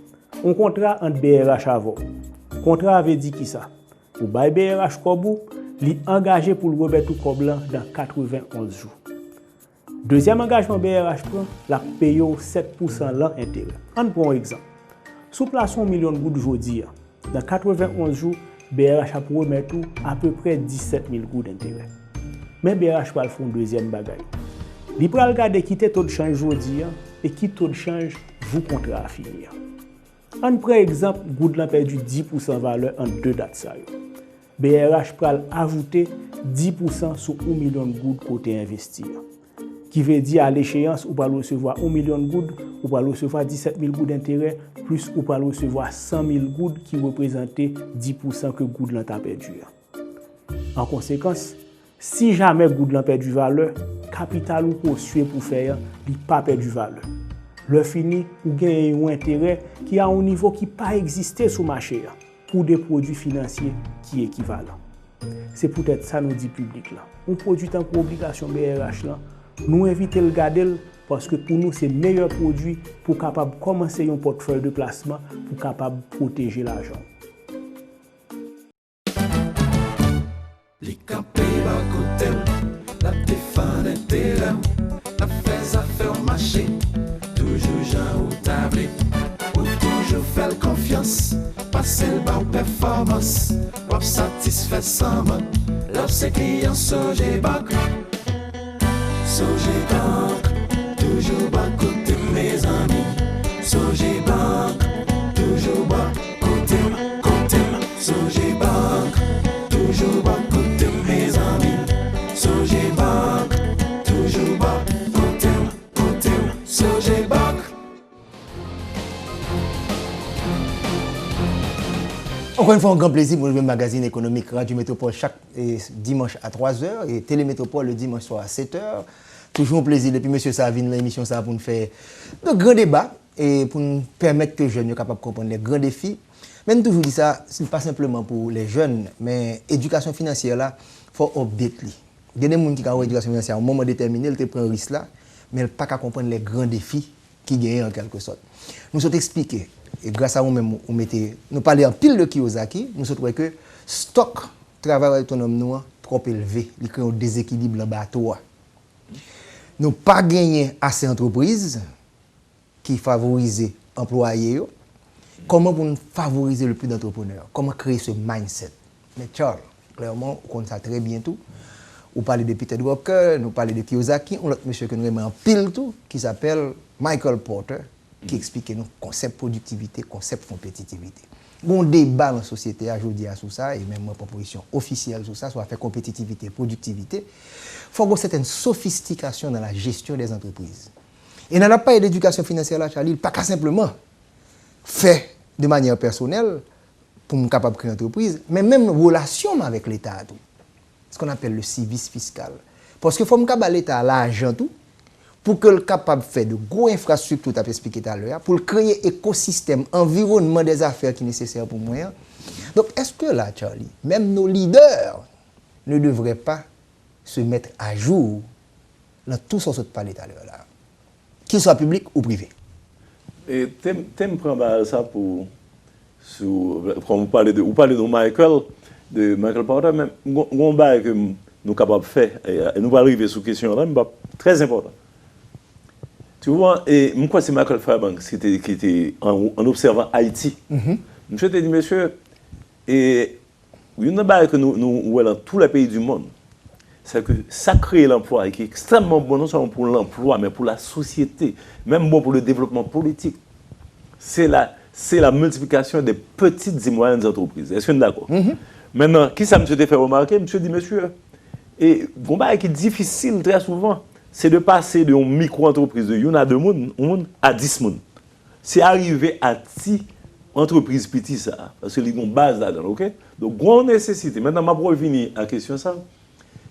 Un contrat entre BRH avant. Contrat avait dit qui ça? Pour bail BRH Kobou, il est engagé pour le remettre tout Koblan dans 91 jours. Deuxième engagement BRH prend, la paye 7% l'intérêt. On prend un exemple. Sous place 1 million de gouttes aujourd'hui, dans 91 jours, BRH a pour remettre à peu près 17 000 gouttes d'intérêt. Mais BRH va faire un deuxième bagaille. Il va regarder qui taux de change aujourd'hui et qui taux de change vous contrat à finir. On prend exemple, goutte a perdu 10% valeur en deux dates. BRH va ajouter 10% sur 1 million de gouttes côté investir. Qui veut dire à l'échéance, vous allez recevoir 1 million de gouttes, vous allez recevoir 17 000 gouttes d'intérêt, plus vous allez recevoir 100 000 gouttes qui représentent 10% que gouttes l'ont perdu. En conséquence, si jamais gouttes l'ont perdu valeur, capital ou poursuivre pour faire, il n'a pas perdu valeur. Le fini, vous gagnez un intérêt qui a un niveau qui n'a pas existé sur le marché pour des produits financiers qui sont équivalents. C'est peut-être ça nous dit public là. Un produit tant qu'obligation BRH là, nous invitons le garder parce que pour nous c'est le meilleur produit pour capable commencer un portefeuille de placement pour capable protéger l'argent. Les campés à côté, la défense intérêt, la fais affaire marché, toujours Jean ou tablé, ou toujours faire confiance, passer le bas performance, ou satisfait sans man, l'offre c'est client Sogé Banque. Sogé Banque, toujours bas côté mes amis. Sogé Banque, toujours bas côté, Sogé Banque, toujours bas côté mes amis. Sogé Banque, toujours bas côté, Sogé Banque. Encore une fois, un grand plaisir pour le magazine économique Radio Métropole chaque dimanche à 3h et Télémétropole le dimanche soir à 7h. Toujours un plaisir depuis M. Savine, l'émission ça pour nous faire de grands débats et pour nous permettre que les jeunes soient capables de comprendre les grands défis. Mais nous toujours dit ça, ce n'est pas simplement pour les jeunes, mais l'éducation financière là, il faut update. Il y a des gens qui ont l'éducation financière à un moment déterminé, ils prennent un risque là, mais ils ne peuvent pas comprendre les grands défis qui gagnent en quelque sorte. Nous sommes expliqués. Et grâce à nous-mêmes, nous parlons en pile de Kiyosaki, nous trouvons que le stock de travail autonome nous trop élevé, il crée un déséquilibre dans le bateau. Nous n'avons pas gagné assez d'entreprises qui favorisent les employés. Comment pour nous favoriser le plus d'entrepreneurs? Comment créer ce mindset? Mais Charles, clairement, on connaît ça très bien tout. Vous parlez de Peter Drucker, nous parlons de Kiyosaki, un autre monsieur que nous aimons en pile tout, qui s'appelle Michael Porter, qui explique nous concept productivité, concept compétitivité. Bon débat dans la société aujourd'hui sur ça, et même une proposition officielle sur ça, soit fait compétitivité, productivité. Il faut avoir une certaine sophistication dans la gestion des entreprises. Et dans la part d'éducation financière, là, Charlie, pas qu'à simplement faire de manière personnelle pour nous capable de créer une entreprise, mais même relation avec l'État. Ce qu'on appelle le civisme fiscal. Parce qu'il faut que l'État l'argent tout, pour que le capable de faire de gros infrastructures, tu as expliqué tout à l'heure, pour créer un écosystème, environnement des affaires qui est nécessaire pour moi. Donc, est-ce que là, Charlie, même nos leaders ne devraient pas se mettre à jour dans tout ce que tu parlais tout à l'heure, là, qu'il soit public ou privé? Et tu me prends ça pour. Quand vous parlez de Michael Porter, même, on va que nous sommes capables de faire, et nous allons arriver sur cette question-là, mais très important. Tu vois, et moi, c'est Michael Fairbanks qui était en observant Haïti. Je te dis, monsieur, et une chose que nous voyons dans tous les pays du monde, c'est que ça crée l'emploi et qui est extrêmement bon, non seulement pour l'emploi, mais pour la société, même bon pour le développement politique. C'est la multiplication des petites et moyennes entreprises. Est-ce que vous êtes d'accord? Maintenant, qui ça me fait remarquer? Monsieur dit, monsieur, et bon, qui est difficile très souvent, c'est de passer de une micro-entreprise de 1 à 2 personnes à 10 personnes. C'est arriver à 10 entreprises petites, ça, parce que les ont une base là-dedans, ok? Donc, grande nécessité. Maintenant, je vais revenir à la question ça.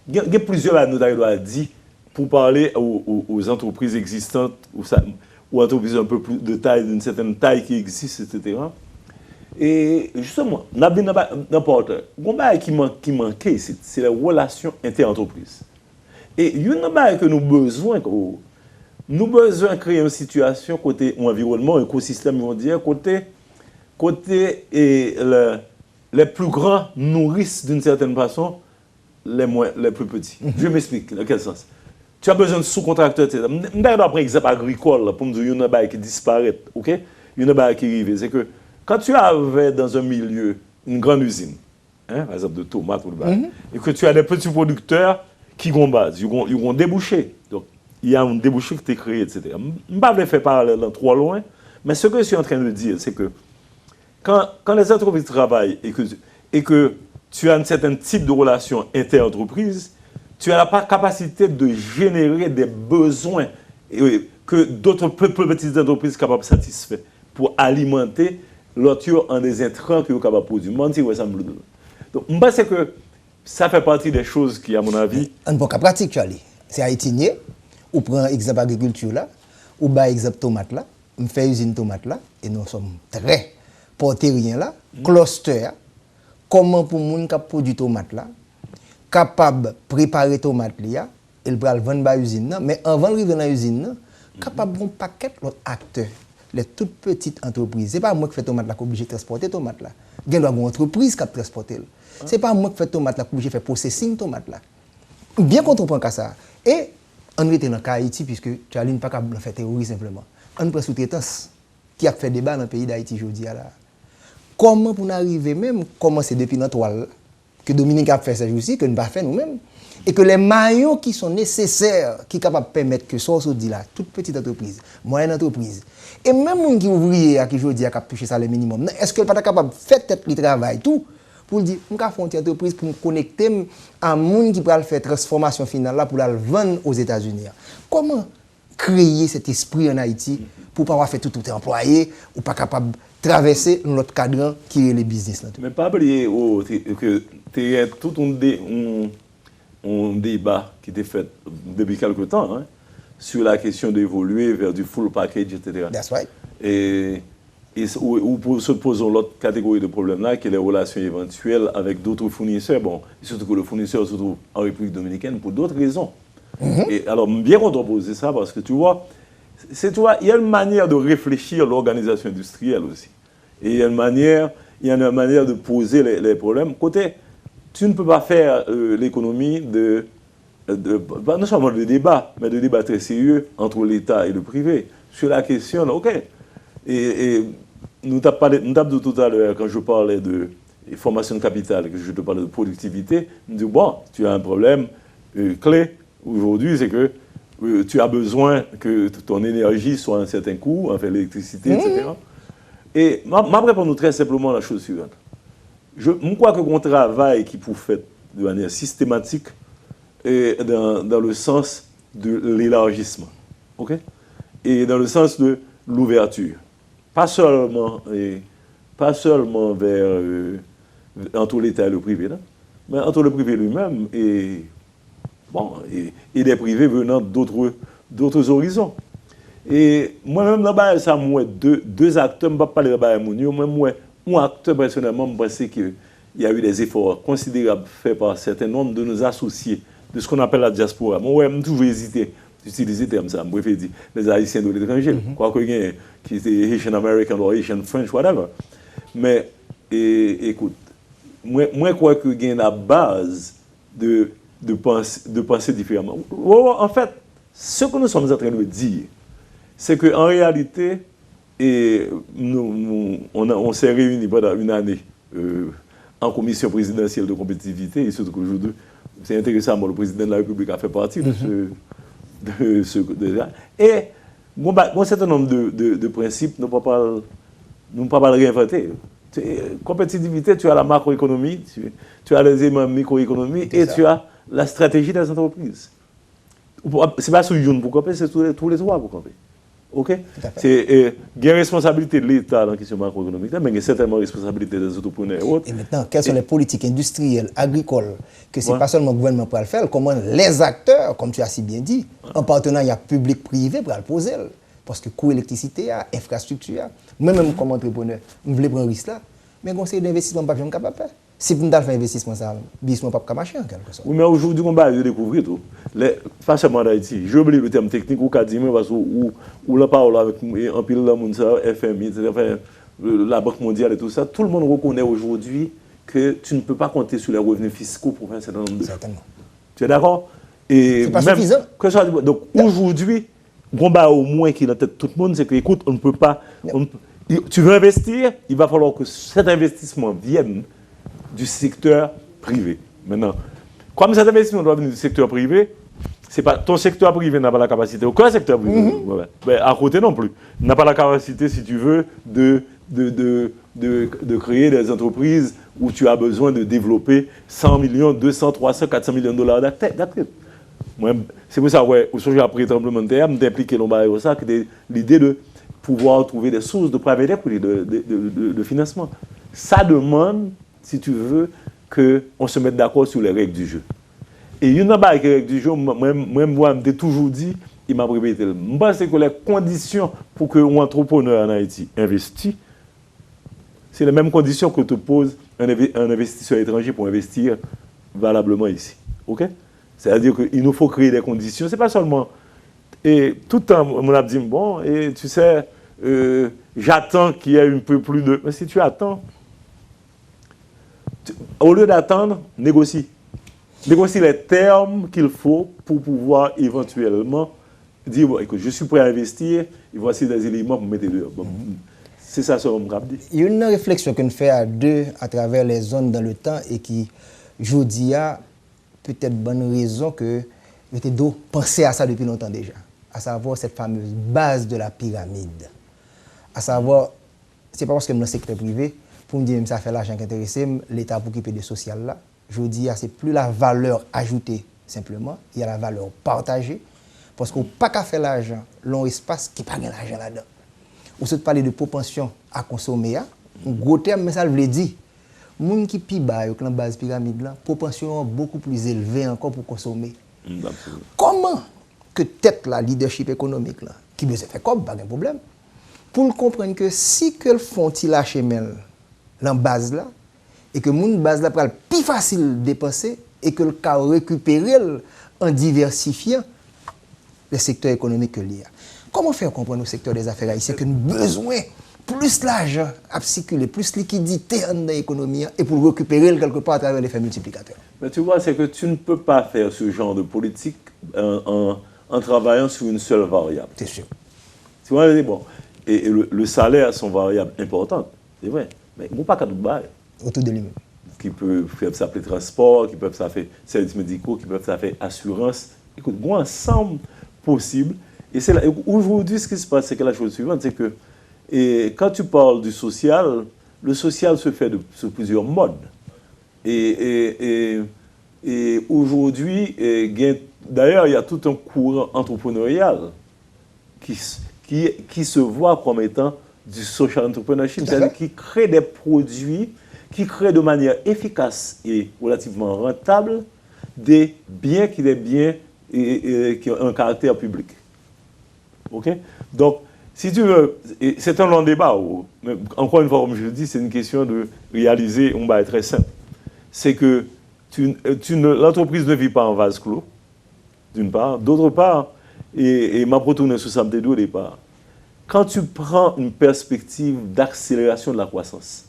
Il y a plusieurs années, nous avons dit pour parler aux entreprises existantes, ou entreprises un peu plus de taille, d'une certaine taille qui existent, etc. Et justement, n'importe qui manquait, c'est la relation inter-entreprise. Et il y a une chose que nous avons besoin de créer une situation côté environnement, un écosystème mondial, côté les plus grands nourrissent d'une certaine façon les plus petits. Je m'explique, dans quel sens? Tu as besoin de sous-contracteurs, etc. Par exemple, agricole, pour me dire, il y a une chose qui disparaît, ok? Il y a une chose qui arrive, c'est que quand tu avais dans un milieu une grande usine, hein, par exemple de tomates ou de et que tu as des petits producteurs qui ont base, ils ont débouché. Donc, il y a un débouché qui t'est créé, etc. Je ne vais pas faire parallèle trop loin, mais ce que je suis en train de dire, c'est que quand les entreprises travaillent et que tu as un certain type de relation inter-entreprise, tu as la capacité de générer des besoins que d'autres petites entreprises sont capables de satisfaire pour alimenter l'autre en des intrants qu'ils sont capables de produire. Donc, je pense que ça fait partie des choses qui, à mon avis... Un bon cas pratique, Charlie. C'est haïtien, ou prend exemple agriculture là, ou par exemple tomate là, on fait usine tomate là, et nous sommes très portés rien là, cluster, comment pour les gens qui produisent tomate là, capable de préparer tomate là, et le vendre dans l'usine, mais avant de arriver dans l'usine, capable de un paquet d'autres acteurs, les toutes petites entreprises. Ce n'est pas moi qui fais tomate là qui est obligé de transporter tomate là. Il y a une entreprise qui a transporté. Ce n'est pas moi qui fais tomate là qui est obligé de faire processing tomate là. Bien qu'on comprenne que ça. Et on était dans le cas Haïti, puisque Charlie n'est pas capable de faire théorie simplement. On prend sous-traitance qui a fait débat dans le pays d'Haïti aujourd'hui. Comment pour arriver même, commencer depuis notre toile, que Dominique a fait ça aussi, que nous n'avons pas fait nous-mêmes, et que les maillons qui sont nécessaires, qui sont capables de permettre que ça se dit là, toute petite entreprise, moyenne entreprise, et même les gens qui ouvriers, qui aujourd'hui a touché ça le minimum, est-ce qu'elle n'est pas capable de faire peut-être le travail tout pour dire, je vais faire une entreprise pour me connecter à un monde qui peut faire transformation finale là pour la vendre aux États-Unis. Comment créer cet esprit en Haïti pour ne pas avoir fait tout employé ou pas capable de traverser notre cadre qui est le business. Mais pas oublier que il y a tout un débat qui était fait depuis quelque temps sur la question d'évoluer vers du full package, etc. That's right. Et ou se posons l'autre catégorie de problèmes là, qui est les relations éventuelles avec d'autres fournisseurs. Bon, surtout que le fournisseur se trouve en République dominicaine pour d'autres raisons. Et alors, bien qu'on doit poser ça, parce que tu vois, il y a une manière de réfléchir l'organisation industrielle aussi. Et il y a une manière de poser les problèmes. Côté, tu ne peux pas faire l'économie non seulement de débat, mais de débat très sérieux entre l'État et le privé sur la question, ok. Et nous t'avons dit tout à l'heure, quand je parlais de formation de capital, que je te parlais de productivité, nous disons, bon, tu as un problème clé aujourd'hui, c'est que tu as besoin que ton énergie soit à un certain coût, enfin l'électricité, etc. Et ma réponse très simplement la chose suivante. Je crois que qu'on travaille qui pour faire de manière systématique et dans le sens de l'élargissement, ok? Et dans le sens de l'ouverture. Pas seulement vers entre l'État et le privé, là, mais entre le privé lui-même et des privés venant d'autres horizons. Et moi-même, là-bas, ça moi deux acteurs, je ne vais pas parler de Mounio, mais moi, un acteur, personnellement, je pense qu'il y a eu des efforts considérables faits par un certain nombre de nos associés de ce qu'on appelle la diaspora. Moi, je toujours hésité d'utiliser le terme ça, je préfère dire les Haïtiens de l'étranger, quoi que qui étaient Haitian American ou Haitian French, whatever. Mais, écoute, moi, je crois qu'il y a la base de penser différemment. En fait, ce que nous sommes en train de dire, c'est qu'en réalité, on s'est réunis pendant une année en commission présidentielle de compétitivité, et surtout qu'aujourd'hui, c'est intéressant, le président de la République a fait partie de ce et un certain nombre de principes, nous ne pouvons pas le réinventer. Compétitivité, tu as la macroéconomie, tu as les éléments microéconomie et tu as la stratégie des entreprises. Ce n'est pas sur une pour camper, c'est tous les trois pour camper. OK? C'est une responsabilité de l'État dans la question macroéconomique, mais il y a certainement responsabilité des entrepreneurs et autres. Et maintenant, quelles sont les politiques industrielles, agricoles, que ce n'est pas seulement le gouvernement pour le faire, comment les acteurs, comme tu as si bien dit, en partenariat public-privé pour le poser. Parce que coût électricité, infrastructure, moi-même comme entrepreneur, je voulais prendre un risque là, mais conseil d'investissement, je ne suis pas capable de faire. Si vous avez fait un investissement, ça ne peut pas marcher en quelque sorte. Oui, mais aujourd'hui, on va découvrir tout. Pas seulement d'Haïti. J'ai oublié le terme technique, ou quasiment, parce que ou la parole avec un pile de monde, FMI, etc., la Banque mondiale et tout ça, tout le monde reconnaît aujourd'hui que tu ne peux pas compter sur les revenus fiscaux pour faire un certain nombre de choses. Certainement. Tu es d'accord? Et c'est pas suffisant. Donc aujourd'hui, au moins qui est dans la tête de tout le monde, c'est que, écoute, on ne peut pas. Tu veux investir, il va falloir que cet investissement vienne du secteur privé. Maintenant, comme cet investissement doit venir du secteur privé, c'est pas, ton secteur privé n'a pas la capacité, aucun secteur privé, à côté non plus, n'a pas la capacité, si tu veux, de créer des entreprises où tu as besoin de développer 100 millions, 200, 300, 400 millions de dollars d'actifs. C'est pour ça, aujourd'hui, après le tremblement de terre, d'impliquer ça, l'idée de pouvoir trouver des sources de private equity, de financement. Ça demande, si tu veux, qu'on se mette d'accord sur les règles du jeu. Et une des règles du jeu, moi, je toujours dit, il m'a répété, je pense que les conditions pour qu'un entrepreneur en Haïti investisse, c'est les mêmes conditions que te pose un investisseur étranger pour investir valablement ici. OK? C'est-à-dire qu'il nous faut créer des conditions. Ce n'est pas seulement... Et tout le temps, on a dit, bon, et tu sais, j'attends qu'il y ait un peu plus de... Mais si tu attends, au lieu d'attendre, négocie. Négocie les termes qu'il faut pour pouvoir éventuellement dire, bon, écoute, je suis prêt à investir, et voici des éléments pour mettre dehors. Bon, c'est ça, ce qu'on me dit. Il y a une réflexion qu'on fait à deux à travers les zones dans le temps et qui, je dis, a peut-être bonne raison que j'étais penser à ça depuis longtemps déjà. À savoir cette fameuse base de la pyramide. À savoir, c'est pas parce que dans le secteur privé, pour me dire que ça fait l'argent qui intéresse, l'État pour occuper des sociales là, je dis, c'est plus la valeur ajoutée simplement, il y a la valeur partagée. Parce qu'on n'a pas qu'à faire l'argent, long espace qui n'a pas l'argent là-dedans. On se parle de propension à consommer, un gros terme, mais ça veut dire, les gens qui pillent la base pyramide là, propension beaucoup plus élevée encore pour consommer. Comment que tête la leadership économique là, qui veut se faire comme pas de problème, pour comprendre que si que font-ils lâcher la base là, et que mon base là est plus facile de dépenser et que le cas récupérer en diversifiant les secteurs économiques que l'il y a. Comment faire comprendre au secteur des affaires haïtiennes que nous avons besoin plus d'argent à circuler, plus de liquidité dans l'économie et pour récupérer quelque part à travers l'effet multiplicateur? Mais tu vois, c'est que tu ne peux pas faire ce genre de politique en travaillant sur une seule variable. C'est sûr. Tu vois, bon, et le salaire sont variables importantes, c'est vrai, mais il n'y a pas qu'à tout bail. Autour de lui-même. Qui peuvent s'appeler transport, qui peuvent s'appeler services médicaux, qui peuvent s'appeler assurance. Écoute, bon ensemble possible. Et c'est là, aujourd'hui, ce qui se passe, c'est que la chose suivante, c'est que quand tu parles du social, le social se fait sur plusieurs modes. Et aujourd'hui, d'ailleurs, il y a tout un courant entrepreneurial qui se voit comme étant du social entrepreneurship, c'est-à-dire qui crée des produits, qui crée de manière efficace et relativement rentable des biens qui ont un caractère public. OK? Donc, si tu veux, c'est un long débat. Mais encore une fois, comme je le dis, c'est une question de réaliser un bail très simple. C'est que l'entreprise ne vit pas en vase clos, d'une part. D'autre part, et m'a retourné sur ça au départ, quand tu prends une perspective d'accélération de la croissance,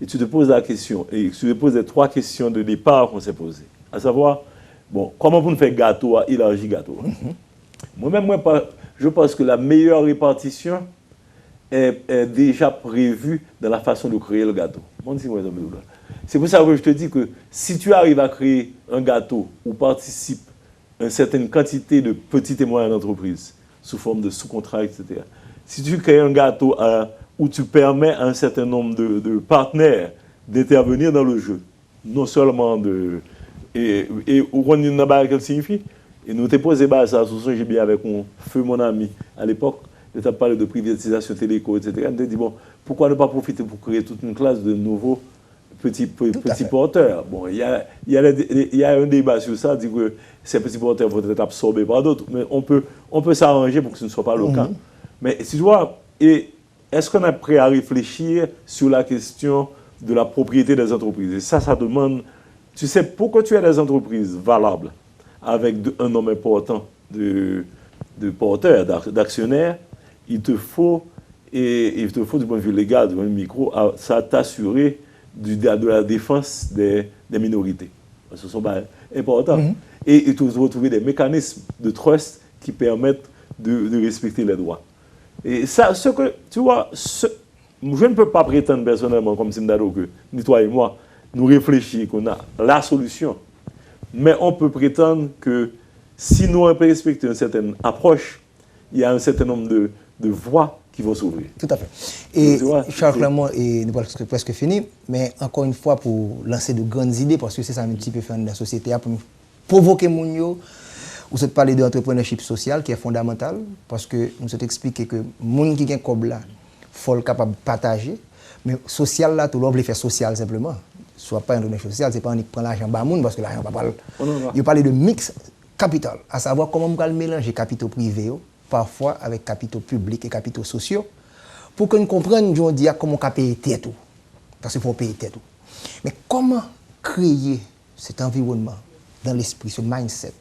et tu te poses la question, et tu te poses les trois questions de départ qu'on s'est posées, à savoir, bon, comment vous faire gâteau à élargir gâteau? Moi-même, je pense que la meilleure répartition est déjà prévue dans la façon de créer le gâteau. C'est pour ça que je te dis que si tu arrives à créer un gâteau où participe une certaine quantité de petites et moyennes entreprises, sous forme de sous-contrats, etc., si tu crées un gâteau où tu permets à un certain nombre de partenaires d'intervenir dans le jeu, non seulement et où on a qu'elle signifie, et nous t'ai posé ça, j'ai bien avec mon ami à l'époque, tu as parlé de privatisation téléco, etc. On te dit, bon, pourquoi ne pas profiter pour créer toute une classe de nouveaux petits porteurs? Bon, il y a un débat sur ça, dit que ces petits porteurs vont être absorbés par d'autres, mais on peut s'arranger pour que ce ne soit pas le cas. Mais tu vois, est-ce qu'on est prêt à réfléchir sur la question de la propriété des entreprises? Et ça demande, tu sais, pour que tu aies des entreprises valables, avec un nombre important de porteurs, d'actionnaires, il te faut du point de vue légal, du point de vue micro, ça t'assurer de la défense des minorités. Ce sont pas importants. Et il faut trouver des mécanismes de trust qui permettent de respecter les droits. Et ça, tu vois, je ne peux pas prétendre personnellement, comme Simdado, que ni toi et moi, nous réfléchissons qu'on a la solution. Mais on peut prétendre que si nous respectons une certaine approche, il y a un certain nombre de voies qui vont s'ouvrir. Tout à fait. Et Charles Clermont, nous avons presque fini, mais encore une fois, pour lancer de grandes idées, parce que c'est ça un petit peu faire dans la société, pour provoquer les gens, vous avez parlé de l'entrepreneurship social qui est fondamental, parce que nous avons expliqué que les gens qui ont un cob là, il faut être capable de partager, mais social là, tout le monde veut faire social simplement. Soit pas un entrepreneur social, c'est pas on prend l'argent bas moun parce que l'argent pas parle. Il parle de mix capital, à savoir comment on peut mélanger capitaux privés parfois avec capitaux publics et capitaux sociaux pour que nous comprenions aujourd'hui comment on peut payer tout. Parce qu'il faut payer tout. Mais comment créer cet environnement dans l'esprit, ce mindset,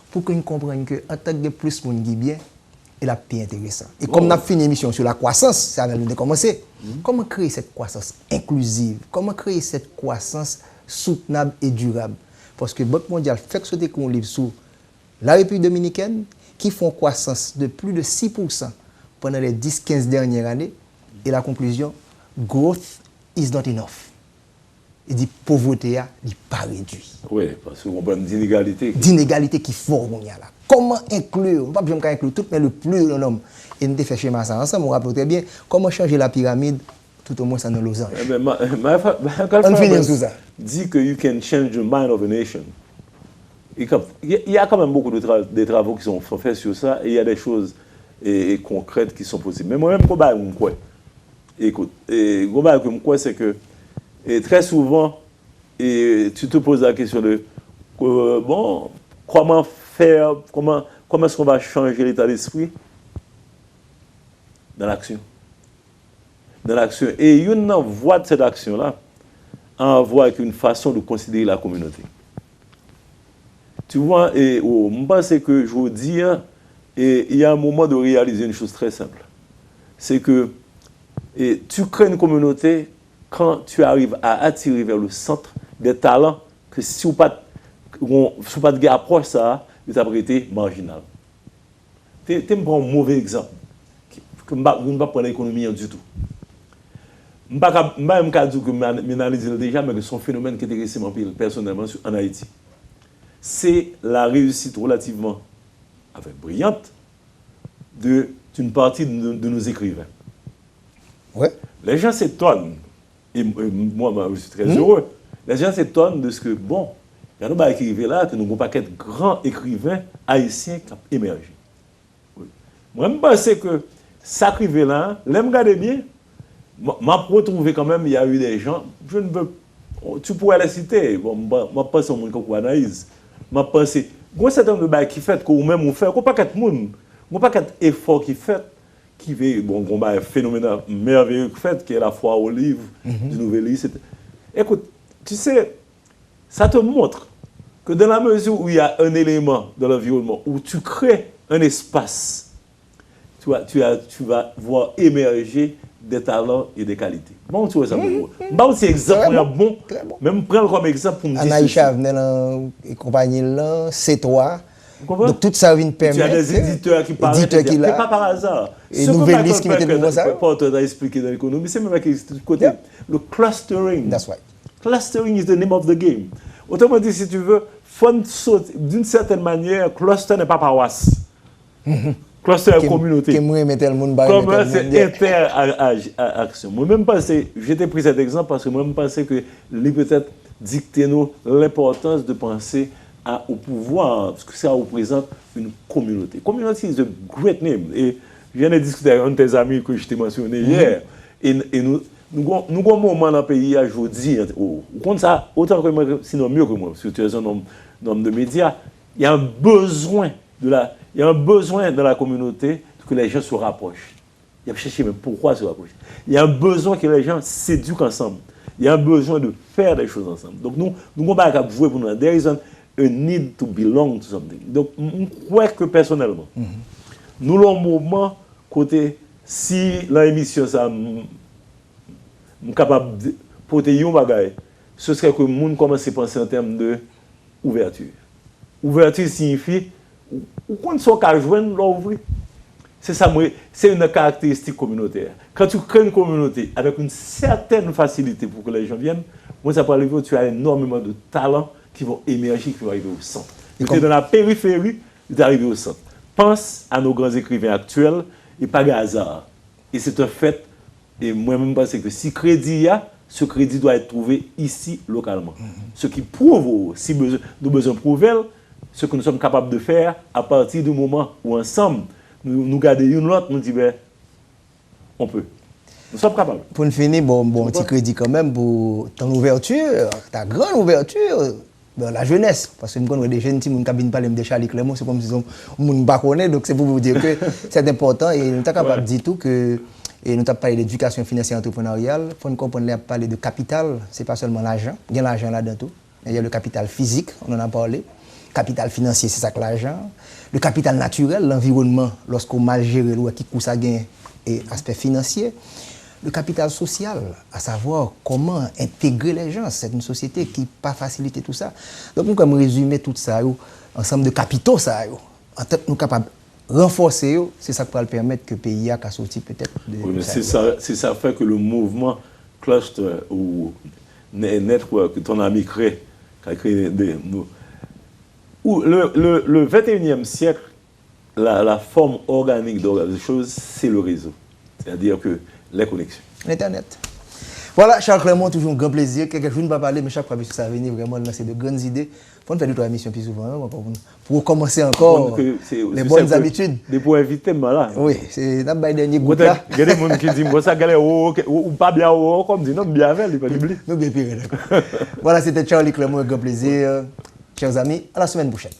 pour que nous comprenions qu'en tant que plus de monde qui bien, et la plus intéressant. Et comme on a fini l'émission sur la croissance, ça va nous commencer. Comment créer cette croissance inclusive? Comment créer cette croissance soutenable et durable? Parce que Banque mondiale fait sauter un livre sur la République dominicaine qui font croissance de plus de 6% pendant les 10-15 dernières années. Et la conclusion, growth is not enough. Il dit pauvreté n'est pas réduit. Oui, parce qu'on parle d'inégalité. D'inégalité qui forme là. Comment inclure, pas besoin d'inclure tout, mais le plus de l'homme. Et nous avons fait schéma ça ensemble, on rappelle très bien comment changer la pyramide, tout au moins ça dans losange. On finit sur ça. Dit que you can change the mind of a nation. Il y a quand même beaucoup de travaux qui sont faits sur ça, et il y a des choses concrètes qui sont possibles. Mais moi-même, écoute, c'est que très souvent, tu te poses la question de bon, comment faire, comment est-ce qu'on va changer l'état d'esprit dans l'action. Dans l'action. Et une voie de cette action-là, en voie avec une façon de considérer la communauté. Tu vois, je pense que je veux dire, il y a un moment de réaliser une chose très simple. C'est que tu crées une communauté quand tu arrives à attirer vers le centre des talents que si tu n'as pas de approche ça, tu as été marginal. Tu prends un mauvais exemple. Je ne vais pas prendre l'économie du tout. Je ne vais pas dire que je m'analyse déjà, mais que c'est un phénomène qui est intéressé personnellement en Haïti. C'est la réussite relativement brillante d'une partie de nos écrivains. Ouais. Les gens s'étonnent, et moi je suis très heureux, les gens s'étonnent de ce que, bon, il y a des écrivains là, que nous n'avons pas de grands écrivains haïtiens qui ont émergé. Oui. Moi, je pense que ça écrivain là, je me regarde bien, je retrouvé quand même, il y a eu des gens, je ne veux, tu pourrais les citer, bon, je pense au monde comme Anaïs, je pense, il y a un certain nombre de choses qui fait, que vous-même vous faites, il n'y a pas qu'être monde, il n'y a pas qu'être effort qui fait, qui veut, bon, un phénomène merveilleux qui fait, qui est la foire aux livres du Nouvel-Is. Écoute, tu sais, ça te montre que dans la mesure où il y a un élément de l'environnement, où tu crées un espace, tu vas voir émerger des talents et des qualités. Bon, tu vois ça, bon, c'est exemple, bon, même prendre comme exemple pour me dire. Anaïcha venait dans la compagnie là, c'est toi. Donc tout ça vient permettre. Tu as des éditeurs qui parlent. C'est pas par hasard. Et Nouvel-Is qui mettait pour ça. Porteur a expliqué dans l'économie, c'est même qui côté le clustering. That's right. Clustering is the name of the game. Autrement dit, si tu veux, d'une certaine manière, cluster n'est pas paroisse. Cluster est communauté. Comme c'est interaction. Moi-même, j'étais pris cet exemple parce que moi-même pensais que lui peut-être dicter nous l'importance de penser au pouvoir, parce que ça représente une communauté. Community is a great name. Et Je viens de discuter avec un de tes amis que je t'ai mentionné hier. Et nous avons un moment dans le pays aujourd'hui, comme ça, autant que moi, sinon mieux que moi, parce que tu es un homme de médias, il y a un besoin de la communauté que les gens se rapprochent. Il y a cherché même pourquoi se rapprocher. Il y a un besoin que les gens s'éduquent ensemble. Il y a un besoin de faire des choses ensemble. Donc nous n'avons pas à jouer pour nous. There is a need to belong to something. Donc je crois que personnellement, nous avons un moment côté si l'émission ça est capable de porter un bagage, ce serait que le monde commence à penser en termes de ouverture. Ouverture signifie ou quand on peut joindre l'ouvrir. C'est ça, c'est une caractéristique communautaire. Quand tu crées une communauté avec une certaine facilité pour que les gens viennent, moi ça peut arriver, tu as énormément de talents qui vont émerger, qui vont arriver au centre. Tu es dans la périphérie, tu es arrivé au centre. Pense à nos grands écrivains actuels, et pas de hasard. Et c'est un fait, et moi-même je pense que si crédit y a, ce crédit doit être trouvé ici, localement. Ce qui prouve, si nous besoin de prouver, ce que nous sommes capables de faire à partir du moment où ensemble, nous gardons une autre, nous disons, on peut. Nous sommes capables. Pour nous finir, bon petit crédit quand même pour ton ouverture, ta grande ouverture dans la jeunesse. Parce que nous connaissons des jeunes qui ne cabine pas de Charlie Clément, c'est comme si on ne pas connaît, donc c'est pour vous dire que c'est important et nous sommes capables de dire tout que. Et nous avons parlé d'éducation financière entrepreneuriale. Il faut nous comprendre qu'on a parlé de capital, ce n'est pas seulement l'argent. Il y a l'argent là-dedans tout. Il y a le capital physique, on en a parlé. Capital financier, c'est ça que l'argent. Le capital naturel, l'environnement, lorsqu'on mal gère, qui coûte ça gain et aspect financier. Le capital social, à savoir comment intégrer les gens. C'est une société qui n'a pas facilité tout ça. Donc, nous comme résumer tout ça, ensemble de capitaux, ça, en tant que nous capables renforcer, c'est ça qui va permettre que le pays a sorti peut-être de... Oui, c'est ça fait que le mouvement cluster ou network que ton ami crée, qui a créé le 21e siècle, la forme organique des choses, c'est le réseau. C'est-à-dire que les connexions. L'Internet. Voilà, Charles Clément, toujours un grand plaisir. Quelques jours, je ne vais pas parler, mais chaque fois que ça va venir, vraiment lancer de grandes idées. Il faut faire 2-3 émissions plus souvent, pour commencer encore les bonnes habitudes. Pour inviter, là. Oui, c'est dans le dernier groupe là. Il y a des gens qui disent, moi, ça galère, ou pas bien, comme dit, non, bien avec, il pas d'oublier. Voilà, c'était Charlie Clément, un grand plaisir. Chers amis, à la semaine prochaine.